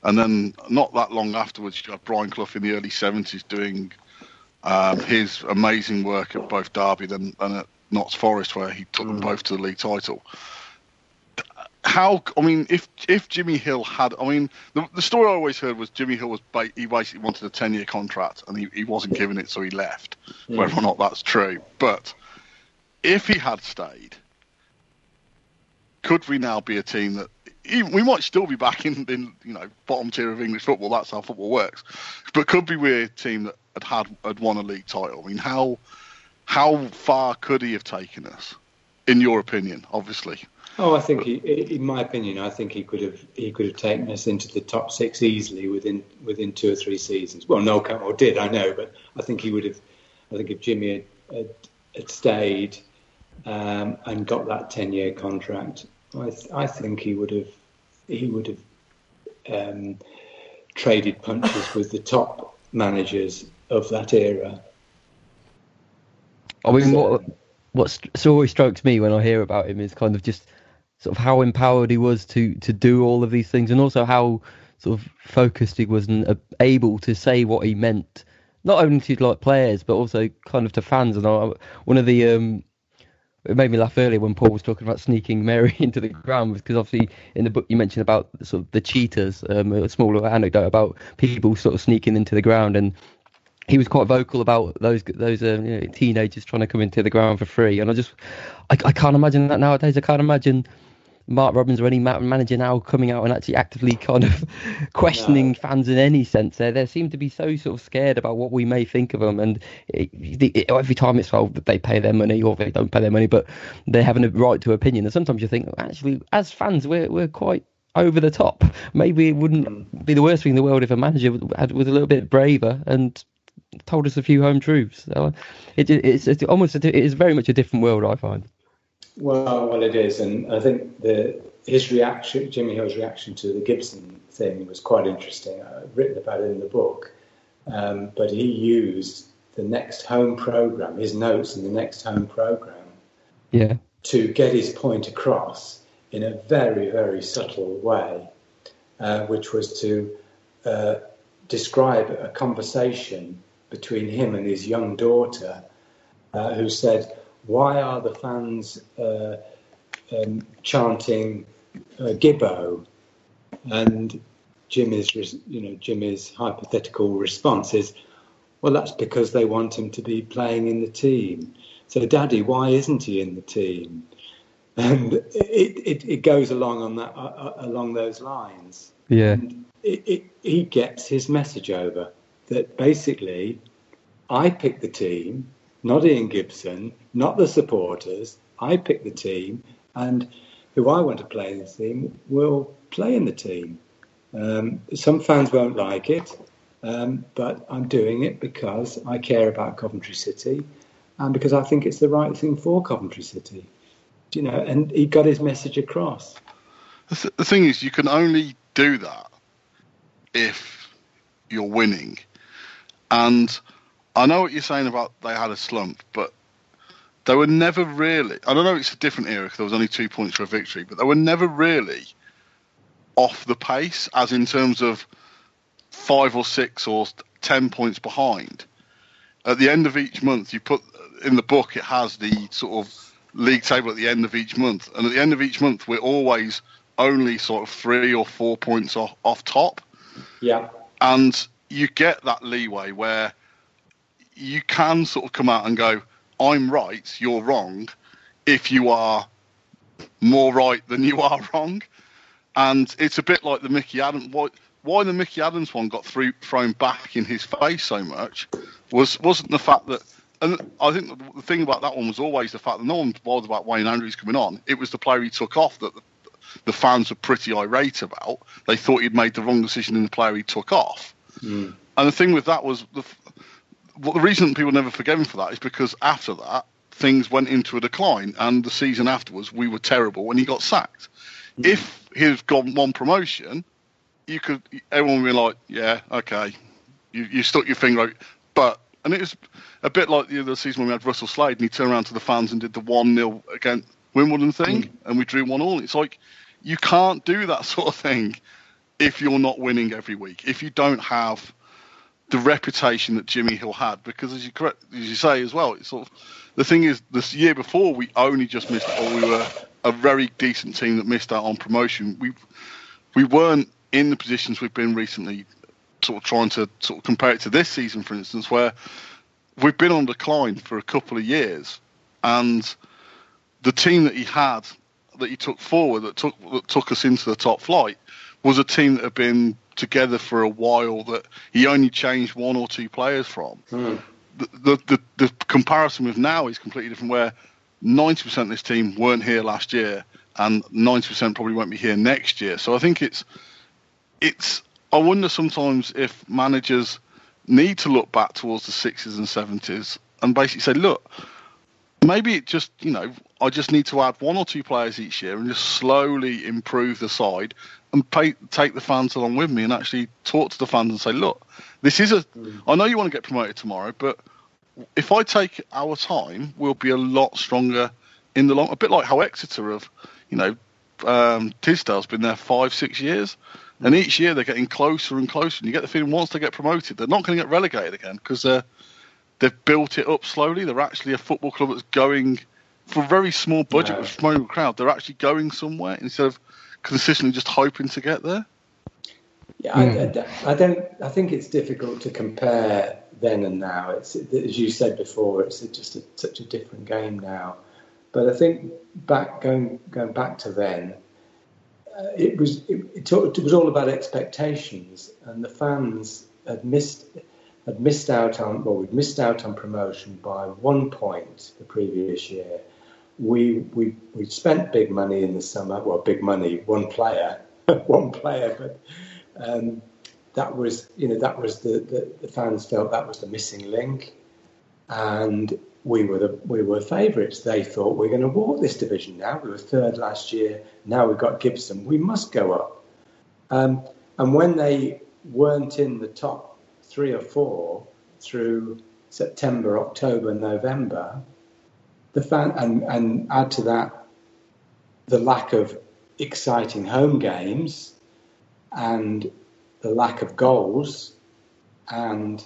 And then not that long afterwards, you had Brian Clough in the early 70s doing his amazing work at both Derby and at Notts Forest, where he took them both to the league title. If Jimmy Hill had, the story I always heard was Jimmy Hill he basically wanted a 10-year contract and he wasn't given it, so he left. Whether or not that's true, but if he had stayed, could we now be a team that we might still be back in bottom tier of English football? That's how football works. But could be we a team that had won a league title? I mean, how far could he have taken us, in your opinion? Obviously. Oh, I think in my opinion, I think he could have taken us into the top six easily within 2 or 3 seasons. Well, no, did I know, but I think he would have. I think if Jimmy had stayed and got that 10-year contract, I think he would have traded punches with the top managers of that era. I mean, what always strikes me when I hear about him is kind of just sort of how empowered he was to do all of these things, and also how sort of focused he was and able to say what he meant, not only to players but also kind of to fans. And one of the it made me laugh earlier when Paul was talking about sneaking Mary into the ground, because obviously in the book you mentioned about sort of the cheaters, a small little anecdote about people sort of sneaking into the ground, and he was quite vocal about those teenagers trying to come into the ground for free. And I can't imagine that nowadays. I can't imagine Mark Robbins or any manager now coming out and actually actively kind of questioning fans in any sense. They seem to be so sort of scared about what we may think of them, and every time it's told that they pay their money or they don't pay their money, but they're having a right to opinion. And sometimes you think, actually, as fans, we're quite over the top. Maybe it wouldn't be the worst thing in the world if a manager was a little bit braver and told us a few home truths. It is very much a different world, I find. Well, it is, and I think the his reaction, Jimmy Hill's reaction to the Gibson thing was quite interesting. I've written about it in the book, but he used the next home programme, his notes in the next home programme, to get his point across in a very, very subtle way, which was to describe a conversation between him and his young daughter, who said, "Why are the fans chanting Gibbo?" And Jimmy's hypothetical response is, "Well, that's because they want him to be playing in the team. So, Daddy, why isn't he in the team?" And it goes along on that along those lines. Yeah. And he gets his message over that basically, I pick the team, not Ian Gibson, not the supporters. I pick the team, and who I want to play in the team will play in the team. Some fans won't like it, but I'm doing it because I care about Coventry City and because I think it's the right thing for Coventry City. And he got his message across. The thing is, you can only do that if you're winning. And I know what you're saying about they had a slump, but they were never really... I don't know, it's a different era because there was only 2 points for a victory, but they were never really off the pace, as in terms of 5 or 6 or 10 points behind. At the end of each month, you put... In the book, it has the sort of league table at the end of each month. And at the end of each month, we're always only sort of 3 or 4 points off top. Yeah. And you get that leeway where you can sort of come out and go, I'm right, you're wrong, if you are more right than you are wrong. And it's a bit like the Mickey Adams... Why the Mickey Adams one got thrown back in his face so much wasn't the fact that... And I think the thing about that one was always the fact that no one bothered about Wayne Andrews coming on. It was the player he took off that the fans were pretty irate about. They thought he'd made the wrong decision in the player he took off. Mm. And the thing with that was... the reason people never forgave him for that is because after that, things went into a decline. And the season afterwards, we were terrible when he got sacked. Mm. If he'd gone one promotion, everyone would be like, yeah, okay, you stuck your finger out. But... And it was a bit like the other season when we had Russell Slade and he turned around to the fans and did the 1-0 against Wimbledon thing and we drew 1-1. It's like, you can't do that sort of thing if you're not winning every week, if you don't have the reputation that Jimmy Hill had. Because as you say as well, it's sort of, the thing is, this year before we only just missed, or we were a very decent team that missed out on promotion. We weren't in the positions we've been recently, sort of trying to sort of compare it to this season, for instance, where we've been on decline for a couple of years, and the team that he had, that he took forward, that took us into the top flight, was a team that had been together for a while, that he only changed 1 or 2 players from. Mm. The comparison with now is completely different, where 90% of this team weren't here last year, and 90% probably won't be here next year. So I think it's. I wonder sometimes if managers need to look back towards the 60s and 70s and basically say, look, maybe it just, I just need to add 1 or 2 players each year and just slowly improve the side and take the fans along with me and actually talk to the fans and say, look, this is I know you want to get promoted tomorrow, but if I take our time, we'll be a lot stronger in the long, a bit like how Exeter have, Tisdale's been there 5-6 years. And each year they're getting closer and closer. And you get the feeling once they get promoted, they're not going to get relegated again because they've built it up slowly. They're actually a football club that's going, for a very small budget with a small crowd, they're actually going somewhere instead of consistently just hoping to get there. Yeah, I think it's difficult to compare then and now. It's, as you said before, it's just such a different game now. But I think going back to then, it was all about expectations, and the fans had missed out on. Well, we'd missed out on promotion by 1 point the previous year. We spent big money in the summer. Well, big money, one player, but that was the fans felt that was the missing link, and we were favourites. They thought we're going to walk this division now. We were third last year. Now we've got Gibson. We must go up. And when they weren't in the top 3 or 4 through September, October, November, and add to that the lack of exciting home games and the lack of goals and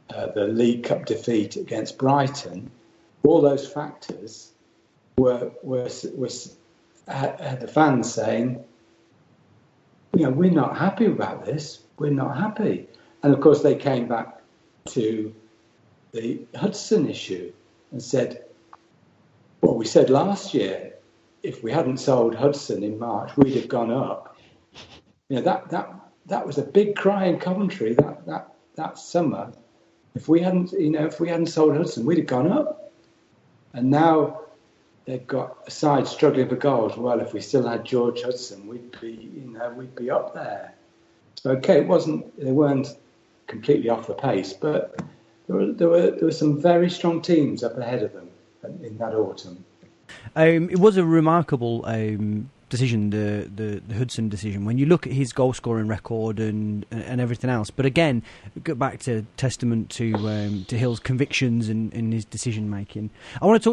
the League Cup defeat against Brighton, all those factors had the fans saying, we're not happy about this. We're not happy. And of course, they came back to the Hudson issue and said, well, we said last year, if we hadn't sold Hudson in March, we'd have gone up. That was a big cry in Coventry that summer. If we hadn't sold Hudson, we'd have gone up. And now they've got a side struggling for goals. Well, if we still had George Hudson, we'd be up there. So okay, they weren't completely off the pace, but there were some very strong teams up ahead of them in that autumn. It was a remarkable decision, the Hudson decision, when you look at his goal scoring record and everything else. But again, go back to testament to Hill's convictions and his decision making. I want to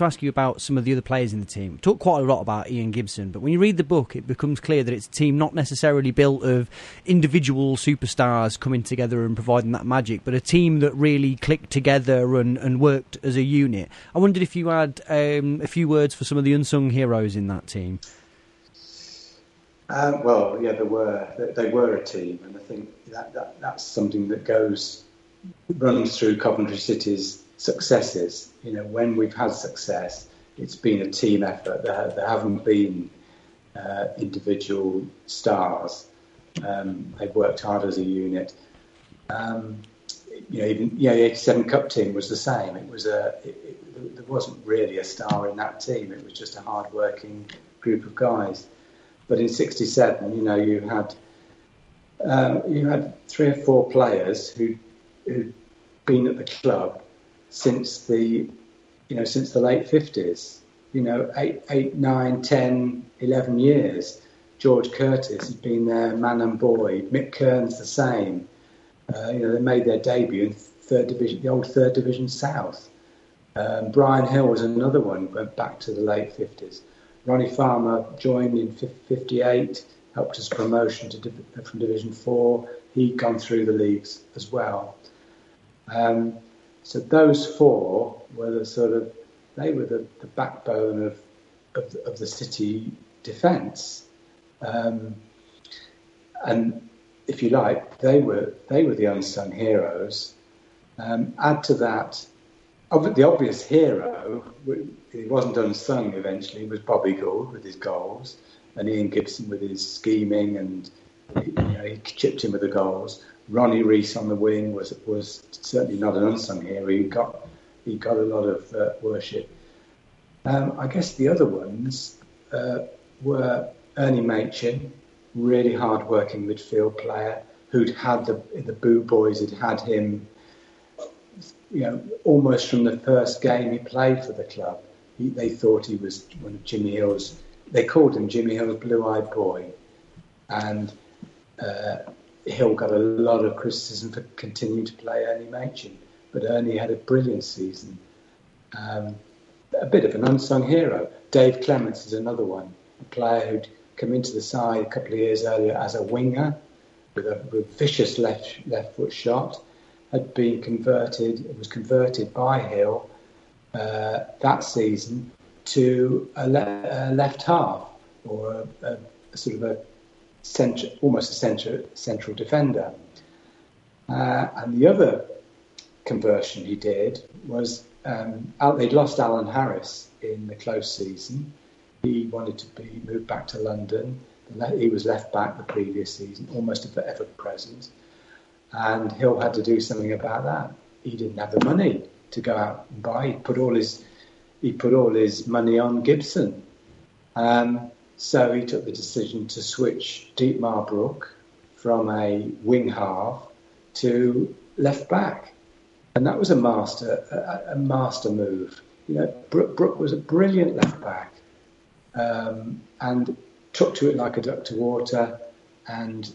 ask you about some of the other players in the team. We talked quite a lot about Ian Gibson, but when you read the book, it becomes clear that it's a team not necessarily built of individual superstars coming together and providing that magic, but a team that really clicked together and worked as a unit. I wondered if you had a few words for some of the unsung heroes in that team. Well, yeah, they were a team, and I think that's something that runs through Coventry City's successes. When we've had success, it's been a team effort. There haven't been individual stars. They've worked hard as a unit. Even the '87 Cup team was the same. There wasn't really a star in that team. It was just a hard-working group of guys. But in '67, you had 3 or 4 players who'd been at the club since the late '50s. 8, 9, 10, 11 years. George Curtis had been there, man and boy. Mick Kearns the same. They made their debut in third division, the old third division South. Brian Hill was another one, went back to the late '50s. Ronnie Farmer joined in '58, helped us promotion from Division 4. He'd gone through the leagues as well. So those 4 were the backbone of the City defence. And if you like, they were the unsung heroes. Add to that, the obvious hero, he wasn't unsung eventually, was Bobby Gould with his goals, and Ian Gibson with his scheming, and he chipped in with the goals. Ronnie Rees on the wing was certainly not an unsung hero. He got a lot of worship. I guess the other ones were Ernie Machin, really hard-working midfield player who'd had the Boo Boys had him, almost from the first game he played for the club. They thought he was one of Jimmy Hill's. They called him Jimmy Hill's blue-eyed boy, and Hill got a lot of criticism for continuing to play Ernie Machin, but Ernie had a brilliant season. A bit of an unsung hero. Dave Clements is another one, a player who'd come into the side a couple of years earlier as a winger with a vicious left foot shot. Was converted by Hill that season to a left half, or a sort of a central defender. And the other conversion he did was they'd lost Alan Harris in the close season. He wanted to be moved back to London. He was left back the previous season, almost a forever present. And Hill had to do something about that. He didn't have the money to go out and buy. He put all his money on Gibson. So he took the decision to switch Dietmar Brook from a wing half to left back. And that was a master move. Brooke was a brilliant left back, and took to it like a duck to water, and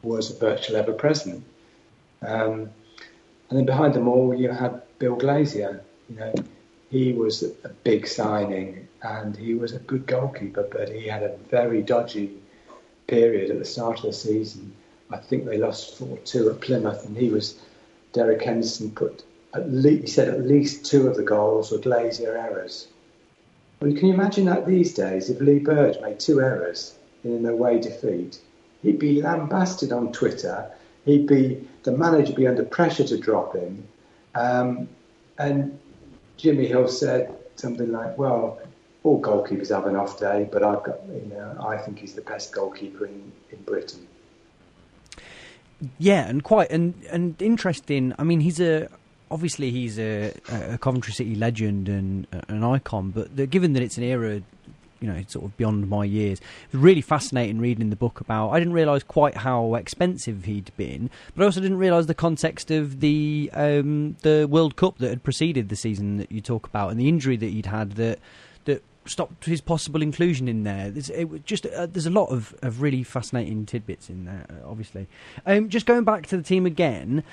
was virtually ever present. And then behind them all, you had Bill Glazier. He was a big signing, and he was a good goalkeeper, but he had a very dodgy period at the start of the season. I think they lost 4-2 at Plymouth, and Derek Henderson put at least 2 of the goals were Glazier errors. Well, can you imagine that these days? If Lee Burge made 2 errors in an away defeat, he'd be lambasted on Twitter. The manager would be under pressure to drop him. And Jimmy Hill said something like, "Well, all goalkeepers have an off day, but I think he's the best goalkeeper in Britain." Yeah, and quite and interesting. I mean, he's a Coventry City legend and an icon, but given that it's an era, it's sort of beyond my years. It was really fascinating reading the book about. I didn't realise quite how expensive he'd been, but I also didn't realise the context of the World Cup that had preceded the season that you talk about, and the injury that he'd had that stopped his possible inclusion in there. There's a lot of really fascinating tidbits in there, obviously. Just going back to the team again,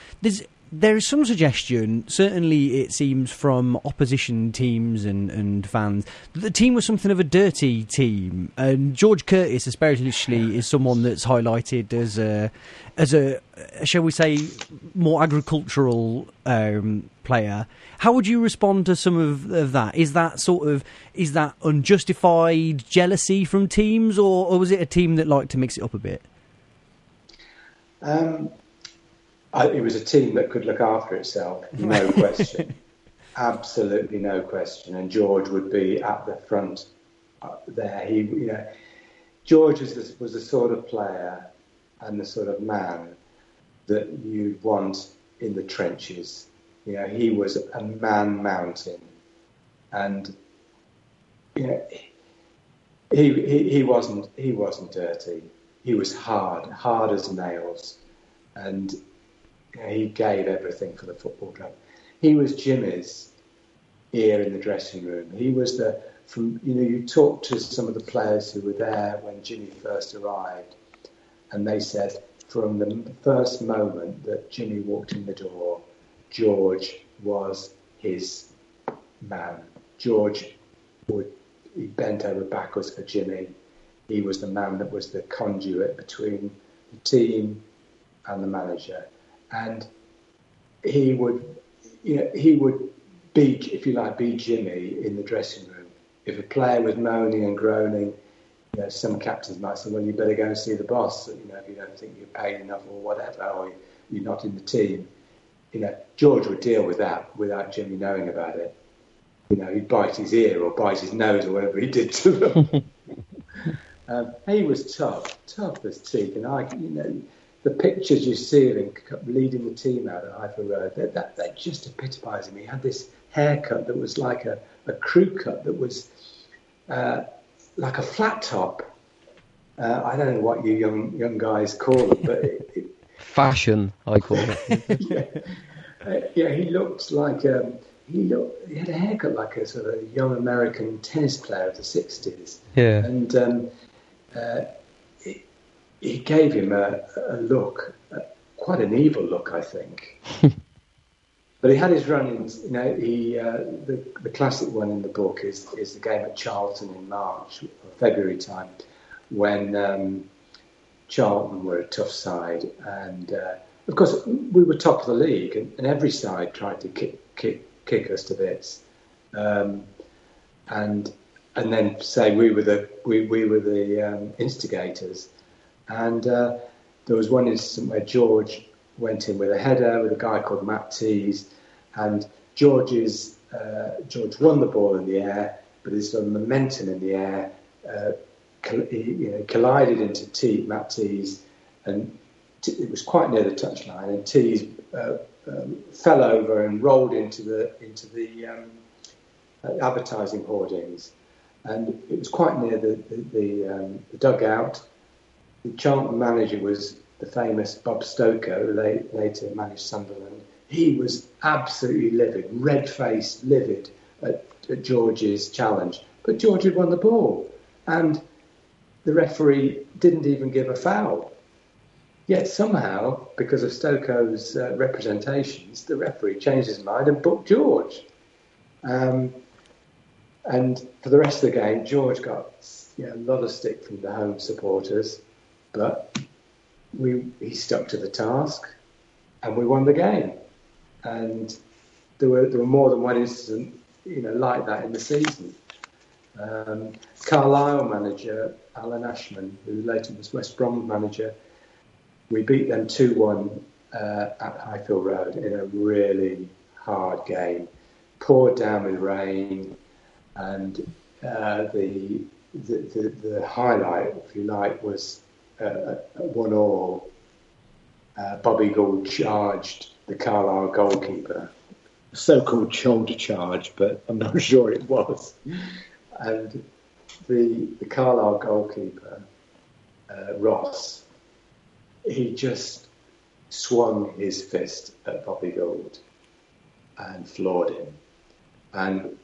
there is some suggestion, certainly it seems from opposition teams and fans, that the team was something of a dirty team. And George Curtis, especially, is someone that's highlighted as a shall we say, more agricultural player. How would you respond to some of that? Is that unjustified jealousy from teams, or was it a team that liked to mix it up a bit? It was a team that could look after itself, no question. Absolutely no question. And George would be at the front there. George was the sort of player and the sort of man that you'd want in the trenches. He was a man mountain, and he wasn't dirty. He was hard as nails, and he gave everything for the football club. He was Jimmy's ear in the dressing room. He was you talk to some of the players who were there when Jimmy first arrived, and they said from the first moment that Jimmy walked in the door, George was his man. George he bent over backwards for Jimmy. He was the man that was the conduit between the team and the manager. And he would be, if you like, be Jimmy in the dressing room. If a player was moaning and groaning, some captains might say, "Well, you better go and see the boss. If you don't think you're paid enough or whatever, or you're not in the team." George would deal with that without Jimmy knowing about it. He'd bite his ear or bite his nose or whatever he did to them. He was tough as teak, and the pictures you see of him leading the team out at Ivor Road, that just epitomised him. He had this haircut that was like a crew cut that was like a flat top. I don't know what you young guys call it, but fashion, I call it. He looked like he had a haircut like a sort of young American tennis player of the 60s. Yeah, and he gave him a look, quite an evil look, I think. But he had his run-ins. The classic one in the book is the game at Charlton in March or February time, when Charlton were a tough side, and of course we were top of the league, and every side tried to kick us to bits, and then say we were the instigators. And there was one incident where George went in with a header with a guy called Matt Tees, and George won the ball in the air, but his sort of momentum in the air collided into Matt Tees, and it was quite near the touchline, and Tees fell over and rolled into the advertising hoardings, and it was quite near the dugout. The Charlton manager was the famous Bob Stoker, who later managed Sunderland. he was absolutely livid, red-faced, livid at George's challenge. But George had won the ball, and the referee didn't even give a foul. Yet somehow, because of Stokoe's representations, the referee changed his mind and booked George. And for the rest of the game, George got a lot of stick from the home supporters, but he stuck to the task, and we won the game. And there were more than one incident, like that in the season. Carlisle manager Alan Ashman, who later was West Brom manager, we beat them 2-1 at Highfield Road in a really hard game. Poured down with rain, and the highlight, if you like, was 1-1. Bobby Gould charged the Carlisle goalkeeper, so-called shoulder charge, but I'm not sure it was. And the Carlisle goalkeeper, Ross, he just swung his fist at Bobby Gould and floored him. And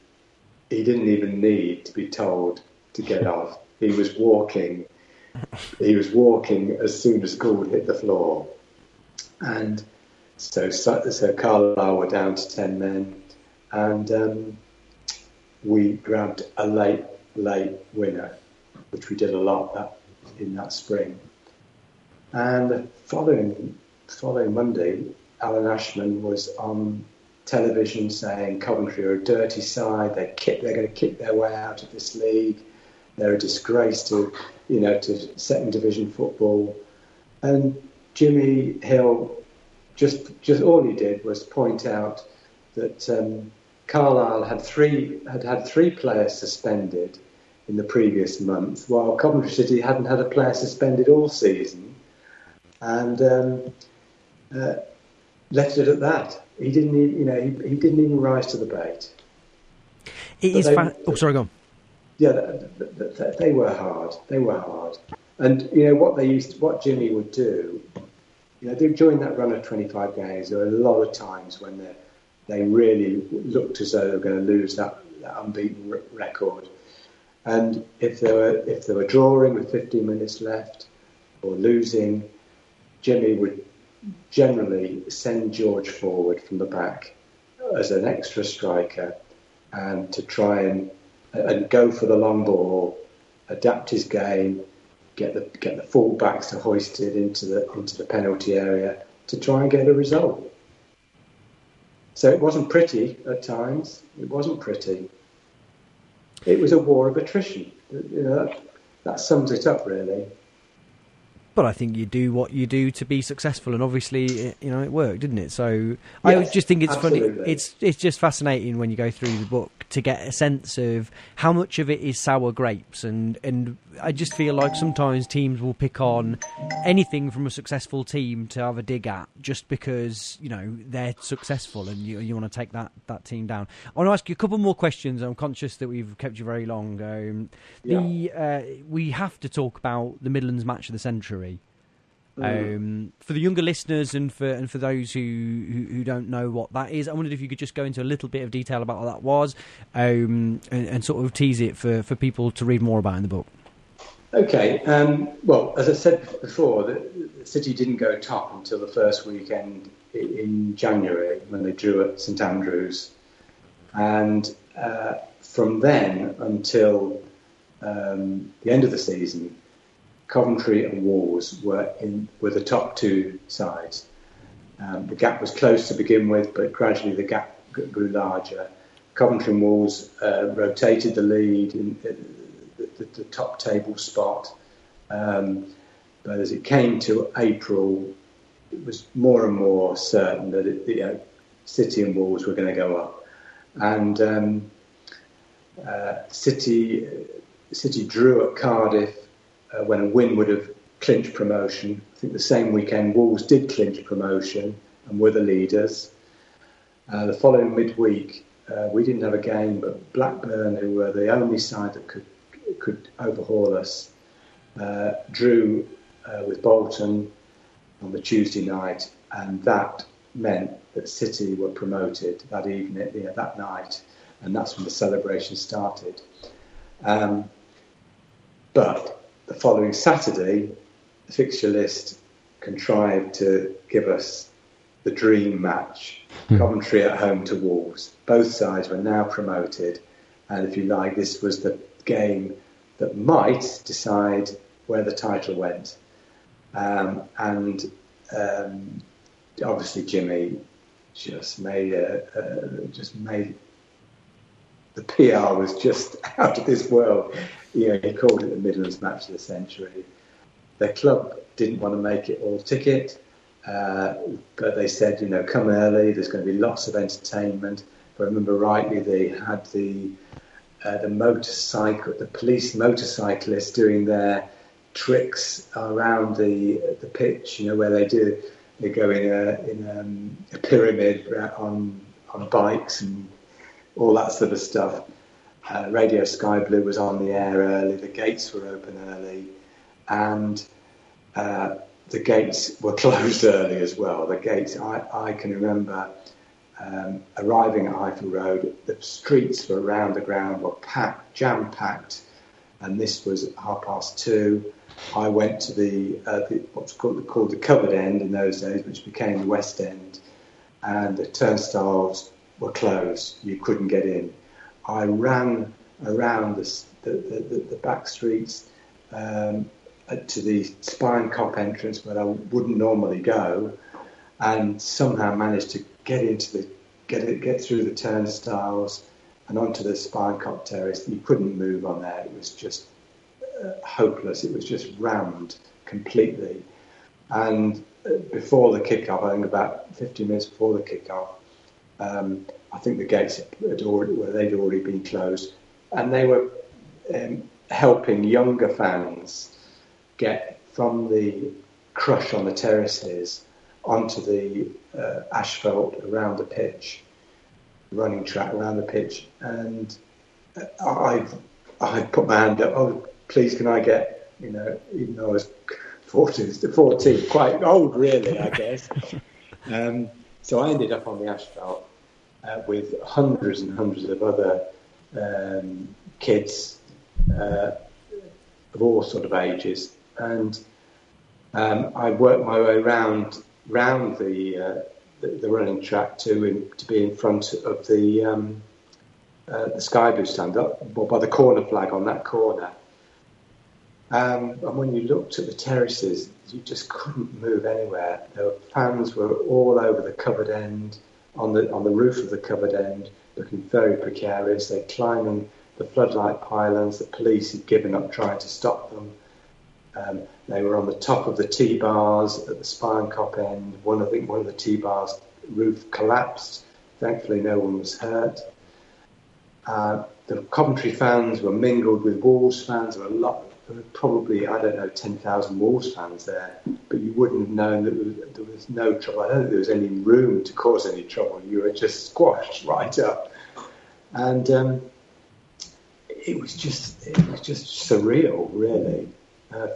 he didn't even need to be told to get off. He was walking as soon as Gould hit the floor. And so Carlisle were down to 10 men, and we grabbed a late winner, which we did a lot in that spring. And the following Monday, Alan Ashman was on television saying Coventry are a dirty side. They're going to kick their way out of this league. They're a disgrace to second division football. And Jimmy Hill just all he did was point out that Carlisle had three players suspended in the previous month, while Coventry City hadn't had a player suspended all season, and left it at that. He didn't even rise to the bait. Sorry, go on. Yeah, they were hard. And what Jimmy would do, during that run of 25 games, there were a lot of times when they really looked as though they were going to lose that unbeaten record. And if they were drawing with 15 minutes left or losing, Jimmy would generally send George forward from the back as an extra striker, and to try and go for the long ball, adapt his game, get the full backs to hoist it into the penalty area to try and get a result. So it wasn't pretty at times. It wasn't pretty. It was a war of attrition. That sums it up, really. But I think you do what you do to be successful, and obviously, it worked, didn't it? So yes, I just think it's absolutely. funny. It's just fascinating when you go through the book to get a sense of how much of it is sour grapes, and I just feel like sometimes teams will pick on anything from a successful team to have a dig at just because they're successful, and you want to take that team down. I want to ask you a couple more questions. I'm conscious that we've kept you very long. We have to talk about the Midlands match of the century. For the younger listeners and for those who don't know what that is, I wondered if you could just go into a little bit of detail about what that was, and sort of tease it for people to read more about in the book. Okay. Well, as I said before, the City didn't go top until the first weekend in January when they drew at St Andrews, and from then until the end of the season, Coventry and Wolves were the top two sides. The gap was close to begin with, but gradually the gap grew larger. Coventry and Wolves rotated the lead in the top table spot. But as it came to April, it was more and more certain that City and Wolves were going to go up. And City drew at Cardiff when a win would have clinched promotion. I think the same weekend Wolves did clinch promotion and were the leaders. The following midweek, we didn't have a game, but Blackburn, who were the only side that could overhaul us, drew with Bolton on the Tuesday night, and that meant that City were promoted that evening, that night, and that's when the celebration started. But the following Saturday, the fixture list contrived to give us the dream match, Coventry at home to Wolves. Both sides were now promoted, and if you like, this was the game that might decide where the title went. Obviously Jimmy just made the PR was just out of this world. He called it the Midlands match of the century. The club didn't want to make it all ticket, but they said, come early. There's going to be lots of entertainment. If I remember rightly, they had the police motorcyclists doing their tricks around the pitch. Where they go in a pyramid on bikes and all that sort of stuff. Radio Sky Blue was on the air early. The gates were open early, and the gates were closed early as well. The gates, I can remember arriving at Highfield Road. The streets were around the ground were packed, jam-packed, and this was at 2:30. I went to the what's called the covered end in those days, which became the West End, and the turnstiles were closed. You couldn't get in. I ran around the back streets to the Spine Cop entrance where I wouldn't normally go, and somehow managed to get through the turnstiles and onto the Spine Cop terrace. You couldn't move on there. It was just hopeless. It was just rammed completely. And before the kick-off, I think about 15 minutes before the kick-off, I think the gates they'd already been closed, and they were helping younger fans get from the crush on the terraces onto the asphalt around the pitch, running track around the pitch. And I put my hand up. Oh, please, can I get? Even though I was 14, quite old, really, I guess. So I ended up on the asphalt with hundreds and hundreds of other kids of all sort of ages, and I worked my way round the running track to be in front of the Sky Blue stand up by the corner flag on that corner. And when you looked at the terraces, you just couldn't move anywhere. Fans were all over the covered end, on the roof of the covered end, looking very precarious. They're climbing the floodlight pylons. The police had given up trying to stop them. They were on the top of the T-bars at the Spine Cop end. One of the T-bars roof collapsed. Thankfully, no one was hurt. The Coventry fans were mingled with Wolves fans. There were probably, 10,000 Wolves fans there, but you wouldn't have known that there was no trouble. I don't think there was any room to cause any trouble. You were just squashed right up. And it was just surreal, really.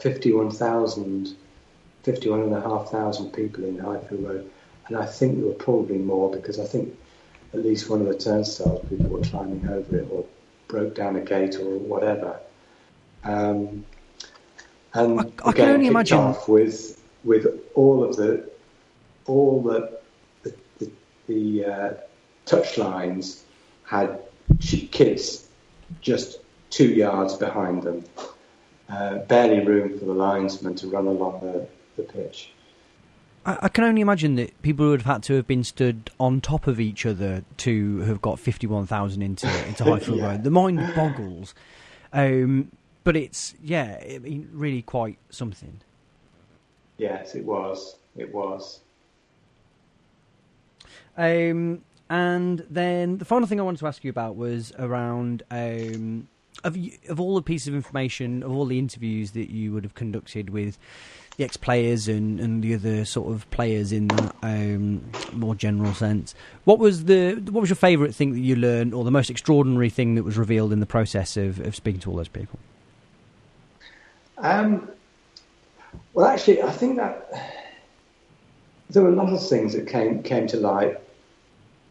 51,500 people in Highfield Road, and I think there were probably more, because I think at least one of the turnstiles people were climbing over it or broke down a gate or whatever. And I can only imagine off with all the touch lines had kids just 2 yards behind them. Barely room for the linesman to run along the pitch. I can only imagine that people would have had to have been stood on top of each other to have got 51,000 into Highfield Road. The mind boggles. But it's, really quite something. Yes, it was. And then the final thing I wanted to ask you about was around of all the pieces of information, of all the interviews that you would have conducted with the ex-players and the other sort of players in that more general sense, what was your favourite thing that you learned, or the most extraordinary thing that was revealed in the process of speaking to all those people? Well, actually, I think that there were a lot of things that came to light.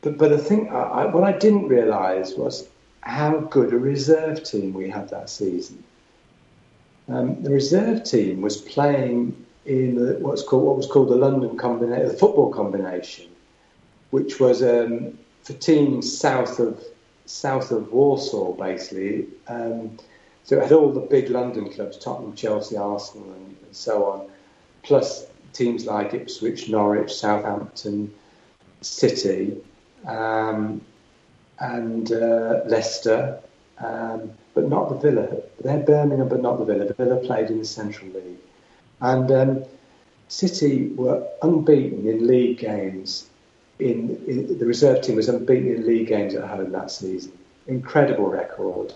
But the thing, what I didn't realise was how good a reserve team we had that season. The reserve team was playing in what was called the London combination, the football combination, which was for teams south of Warsaw, basically. So it had all the big London clubs, Tottenham, Chelsea, Arsenal, and so on, plus teams like Ipswich, Norwich, Southampton, City, and Leicester, but not the Villa. They're Birmingham, but not the Villa. The Villa played in the Central League. And City were unbeaten in league games. The reserve team was unbeaten in league games at home that season. Incredible record.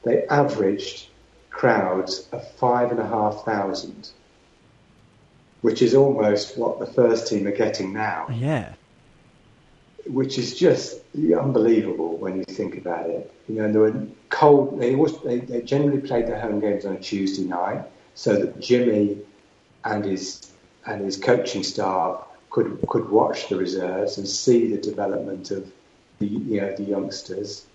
They averaged crowds of 5,500, which is almost what the first team are getting now. Yeah. Which is just unbelievable when you think about it. You know, and they were cold. They generally played their home games on a Tuesday night, so that Jimmy and his coaching staff could watch the reserves and see the development of the youngsters.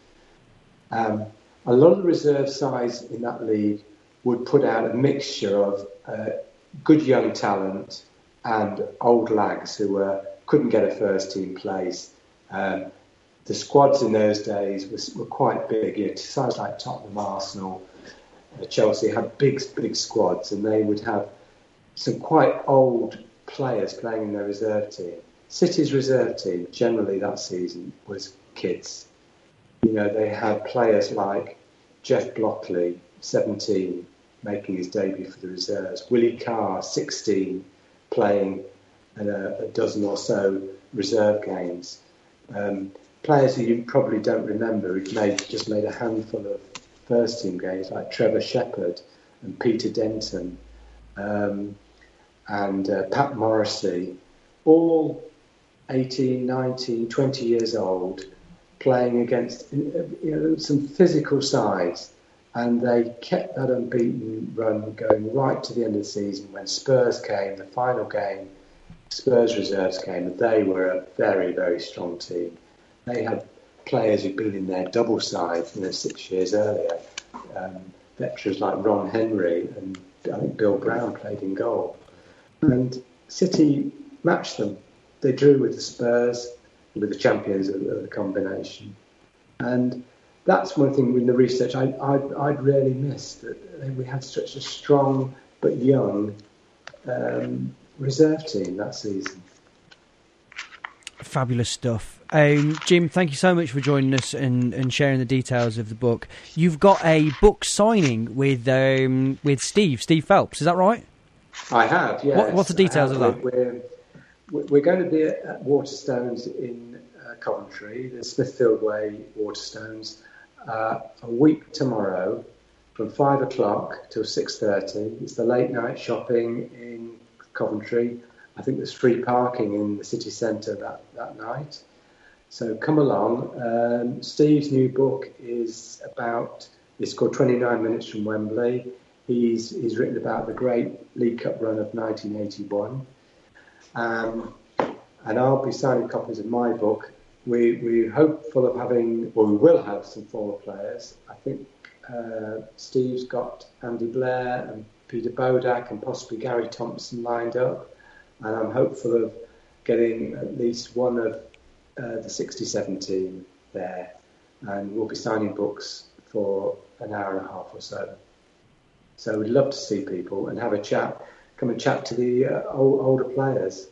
A lot of the reserve sides in that league would put out a mixture of good young talent and old lags who couldn't get a first team place. The squads in those days were quite big. You know, sides like Tottenham, Arsenal, Chelsea had big squads, and they would have some quite old players playing in their reserve team. City's reserve team generally that season was kids. You know, they had players like Jeff Blockley, 17, making his debut for the reserves. Willie Carr, 16, playing in a dozen or so reserve games. Players who you probably don't remember who've just made a handful of first team games, like Trevor Shepherd and Peter Denton and Pat Morrissey, all 18, 19, 20 years old, playing against some physical sides, and they kept that unbeaten run going right to the end of the season. When Spurs came, the final game, Spurs reserves came, and they were a very, very strong team. They had players who'd been in their double side 6 years earlier. Veterans like Ron Henry and I think Bill Brown played in goal. And City matched them. They drew with the Spurs, with the champions of the combination. And that's one thing in the research I'd really missed, that we had such a strong but young reserve team that season. Fabulous stuff. Jim, thank you so much for joining us and sharing the details of the book. You've got a book signing with Steve Phelps, is that right? I have, yes. What's the details of that? We're going to be at Waterstones in Coventry, the Smithfield Way Waterstones, a week tomorrow from 5 o'clock till 6:30. It's the late night shopping in Coventry. I think there's free parking in the city centre that night. So come along. Steve's new book it's called 29 Minutes from Wembley. He's written about the great League Cup run of 1981. And I'll be signing copies of my book. We're hopeful of we will have some former players. I think Steve's got Andy Blair and Peter Bodak and possibly Gary Thompson lined up. And I'm hopeful of getting at least one of the 67 team there. And we'll be signing books for an hour and a half or so. So we'd love to see people and have a chat. Come and chat to the older players.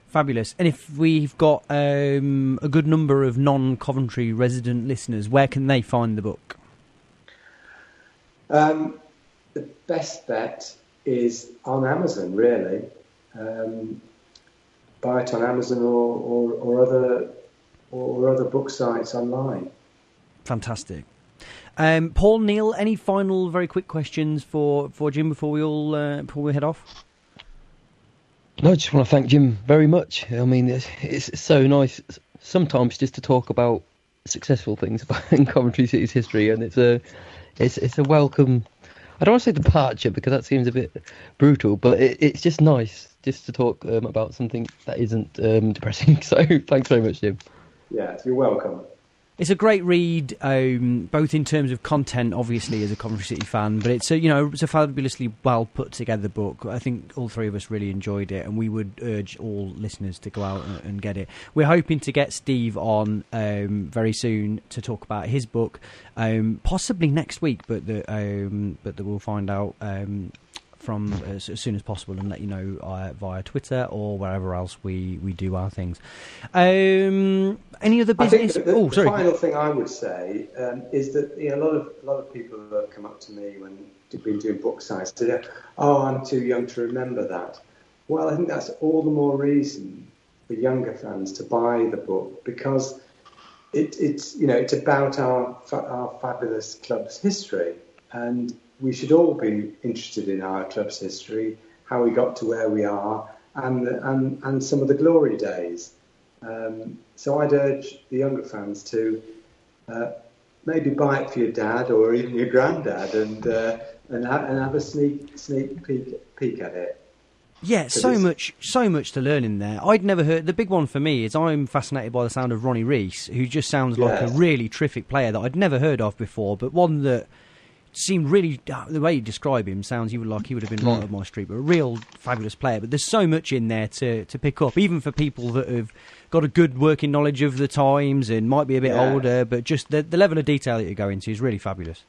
Fabulous. And if we've got a good number of non-Coventry resident listeners, where can they find the book? The best bet is on Amazon, really. Buy it on Amazon or other book sites online. Fantastic. Paul, Neil, any final very quick questions for Jim before we head off? No, I just want to thank Jim very much. I mean, it's so nice sometimes just to talk about successful things in Coventry City's history, and it's a welcome. I don't want to say departure because that seems a bit brutal, but it's just nice just to talk about something that isn't depressing. So thanks very much, Jim. Yeah, you're welcome. It's a great read, both in terms of content, obviously, as a Coventry City fan, but it's a fabulously well put together book. I think all three of us really enjoyed it, and we would urge all listeners to go out and get it. We're hoping to get Steve on very soon to talk about his book, possibly next week, but we'll find out from as soon as possible and let you know via Twitter or wherever else we do our things. Any other business? The final thing I would say is that a lot of people have come up to me when we've been doing book signings said, "Oh, I'm too young to remember that." Well, I think that's all the more reason for younger fans to buy the book, because it's about our fabulous club's history, and we should all be interested in our club's history, how we got to where we are, and some of the glory days. So I'd urge the younger fans to maybe buy it for your dad or even your granddad and have a sneak peek at it. Yeah, so much to learn in there. I'd never heard. The big one for me is I'm fascinated by the sound of Ronnie Rees, who just sounds like a really terrific player that I'd never heard of before, but one that seemed really, the way you describe him sounds like he would have been right up my street, but a real fabulous player. But there's so much in there to pick up, even for people that have got a good working knowledge of the times and might be a bit older, but just the level of detail that you go into is really fabulous.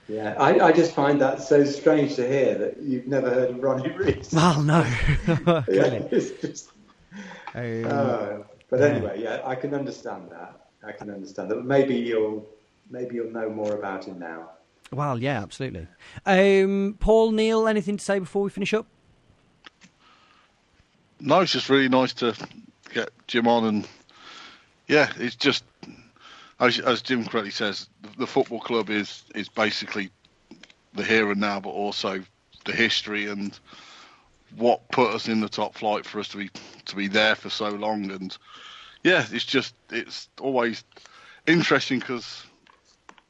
Yeah, I just find that so strange to hear that you've never heard of Ronnie Rees. Well, no. It's just, but anyway, I can understand that. But maybe you'll know more about him now. Well, yeah, absolutely. Paul, Neil, anything to say before we finish up? No, it's just really nice to get Jim on, and it's just as Jim correctly says, the football club is basically the here and now, but also the history and what put us in the top flight for us to be there for so long. And it's always interesting because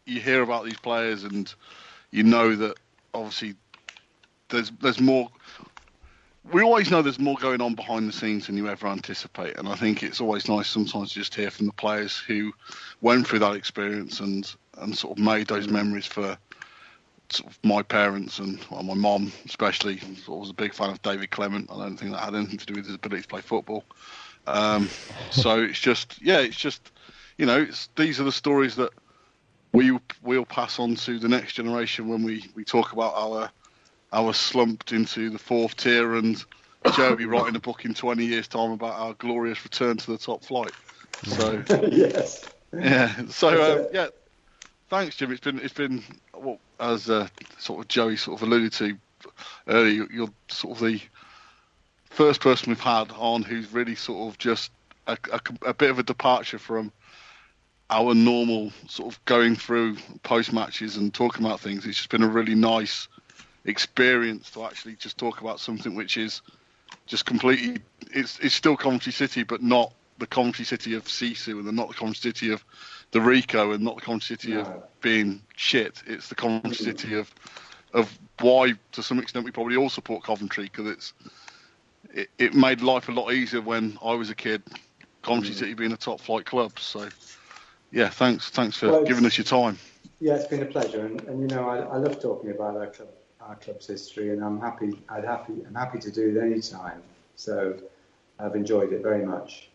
you hear about these players and you know that obviously there's more. We always know there's more going on behind the scenes than you ever anticipate, and I think it's always nice sometimes to just hear from the players who went through that experience and sort of made those memories for sort of my parents and my mom especially. I was a big fan of David Clement. I don't think that had anything to do with his ability to play football. So it's just these are the stories that we'll pass on to the next generation when we talk about our slumped into the fourth tier, and Joe will be writing a book in 20 years' time about our glorious return to the top flight. So yes, So thanks, Jim. It's been well, as sort of Joey sort of alluded to earlier. You're sort of the first person we've had on who's really sort of just a bit of a departure from our normal sort of going through post matches and talking about things. It's just been a really nice experience to actually just talk about something which is just completely, it's still Coventry City, but not the Coventry City of Sisu, and not the Coventry City of the Rico, and not the Coventry City of being shit. It's the Coventry City of why, to some extent, we probably all support Coventry, because it made life a lot easier when I was a kid, Coventry City being a top flight club. So yeah, thanks for giving us your time. Yeah, it's been a pleasure, and I love talking about our club's history, and I'm happy to do it any time. So I've enjoyed it very much.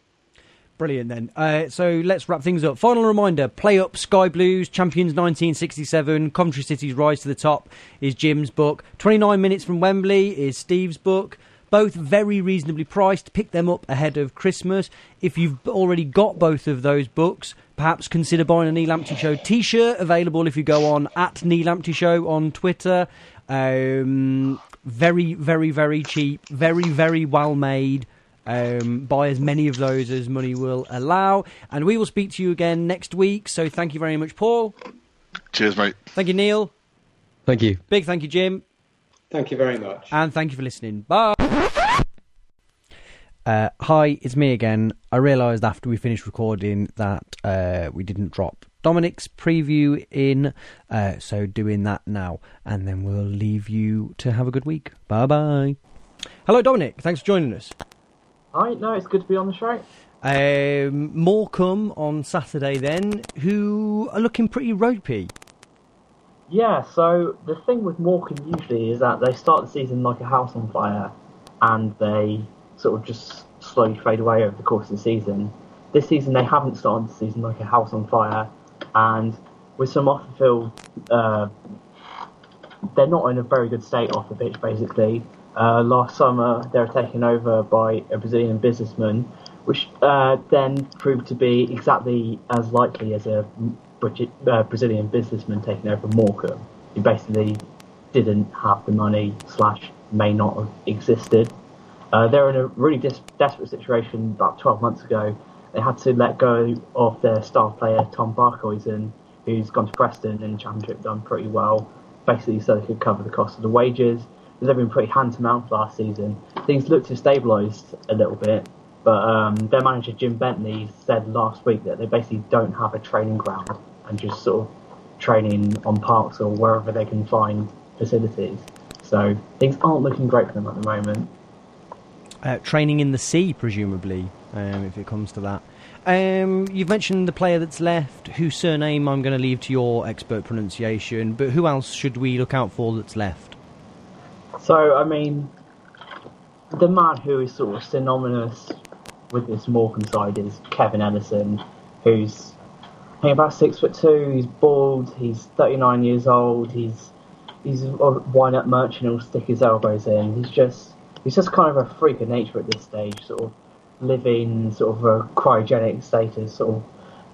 Brilliant then. So let's wrap things up. Final reminder, Play Up, Sky Blues, Champions 1967, Coventry City's Rise to the Top is Jim's book. 29 Minutes from Wembley is Steve's book. Both very reasonably priced. Pick them up ahead of Christmas. If you've already got both of those books, perhaps consider buying a Neil Lamptey Show t-shirt, available if you go on @Neil Lamptey Show on Twitter. Very, very, very cheap. Very, very well made. Buy as many of those as money will allow. And we will speak to you again next week. So thank you very much, Paul. Cheers, mate. Thank you, Neil. Thank you. Big thank you, Jim. Thank you very much. And thank you for listening. Bye. Hi, it's me again. I realised after we finished recording that we didn't drop Dominic's preview in, so doing that now, and then we'll leave you to have a good week. Bye-bye. Hello, Dominic. Thanks for joining us. Hi, no, it's good to be on the show. Morecambe on Saturday then, who are looking pretty ropey. Yeah, so the thing with Morecambe usually is that they start the season like a house on fire, and they sort of just slowly fade away over the course of the season. This season they haven't started the season like a house on fire, and with some off the field, they're not in a very good state off the pitch basically. Last summer they were taken over by a Brazilian businessman, which then proved to be exactly as likely as a Brazilian businessman taking over Morecambe. He basically didn't have the money / may not have existed. They're in a really desperate situation. About 12 months ago, they had to let go of their star player Tom Barkhuizen, who's gone to Preston in the Championship, done pretty well, basically so they could cover the cost of the wages. They've been pretty hand to mouth last season. Things looked to have stabilised a little bit, but their manager Jim Bentley said last week that they basically don't have a training ground and just sort of training on parks or wherever they can find facilities. So things aren't looking great for them at the moment. Training in the sea, presumably, if it comes to that. You've mentioned the player that's left, whose surname I'm going to leave to your expert pronunciation, but who else should we look out for that's left? So, I mean, the man who is sort of synonymous with this Morecambe side is Kevin Ellison, who's I think about 6'2", he's bald, he's 39 years old, he's a wind-up merchant who'll stick his elbows in. He's just kind of a freak of nature at this stage, sort of living sort of a cryogenic status, sort of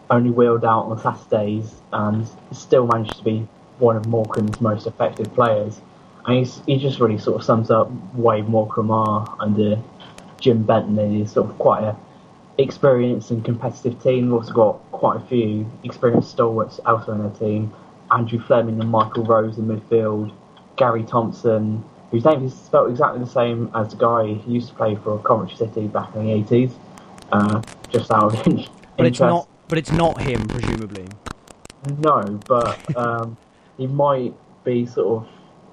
only wheeled out on Saturdays, and still managed to be one of Morecambe's most effective players. And he just really sort of sums up why Morecambe are under Jim Bentley. He's sort of quite a experienced and competitive team. We've also got quite a few experienced stalwarts elsewhere in their team. Andrew Fleming and Michael Rose in midfield. Gary Thompson, whose name is spelled exactly the same as the guy who used to play for Coventry City back in the 80s. Just out of interest. But it's not him, presumably. No, but he might be sort of.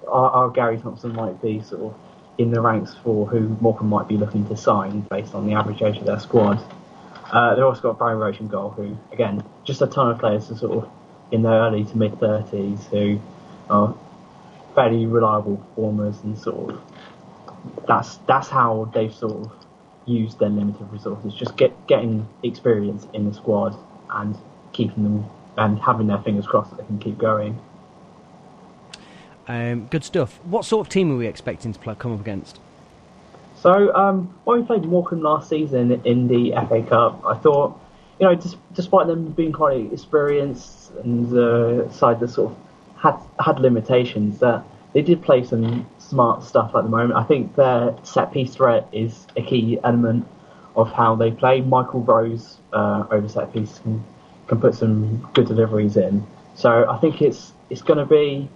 Our Gary Thompson might be sort of in the ranks for who Morecambe might be looking to sign based on the average age of their squad. They've also got Brian Roach in goal, who, again, just a ton of players are sort of in their early to mid-30s who are fairly reliable performers, and sort of that's how they've sort of used their limited resources, just getting experience in the squad and keeping them and having their fingers crossed that they can keep going. Good stuff. What sort of team are we expecting to come up against? So, when we played Morecambe last season in the FA Cup, I thought, despite them being quite experienced and the side that sort of had limitations, that they did play some smart stuff at the moment. I think their set-piece threat is a key element of how they play. Michael Rose over set-piece can put some good deliveries in. So I think it's going to be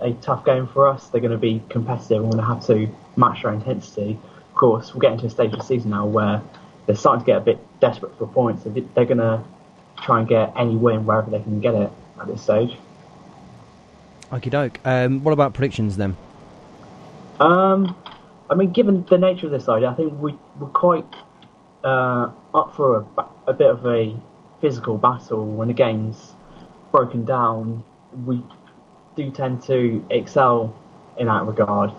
a tough game for us. They're going to be competitive. We're going to have to match our intensity. Of course, we're getting to a stage of the season now where they're starting to get a bit desperate for points. They're going to try and get any win wherever they can get it at this stage. Okie doke. What about predictions then? I mean, given the nature of this side, I think we're quite up for a bit of a physical battle. When the game's broken down, we do tend to excel in that regard,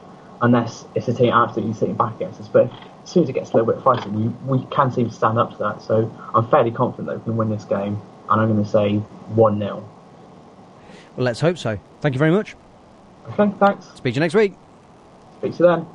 unless it's a team absolutely sitting back against us. But as soon as it gets a little bit fighting, we can seem to stand up to that. So I'm fairly confident that we can win this game, and I'm going to say 1-0. Well, let's hope so. Thank you very much. Okay, thanks. Speak to you next week. Speak to you then.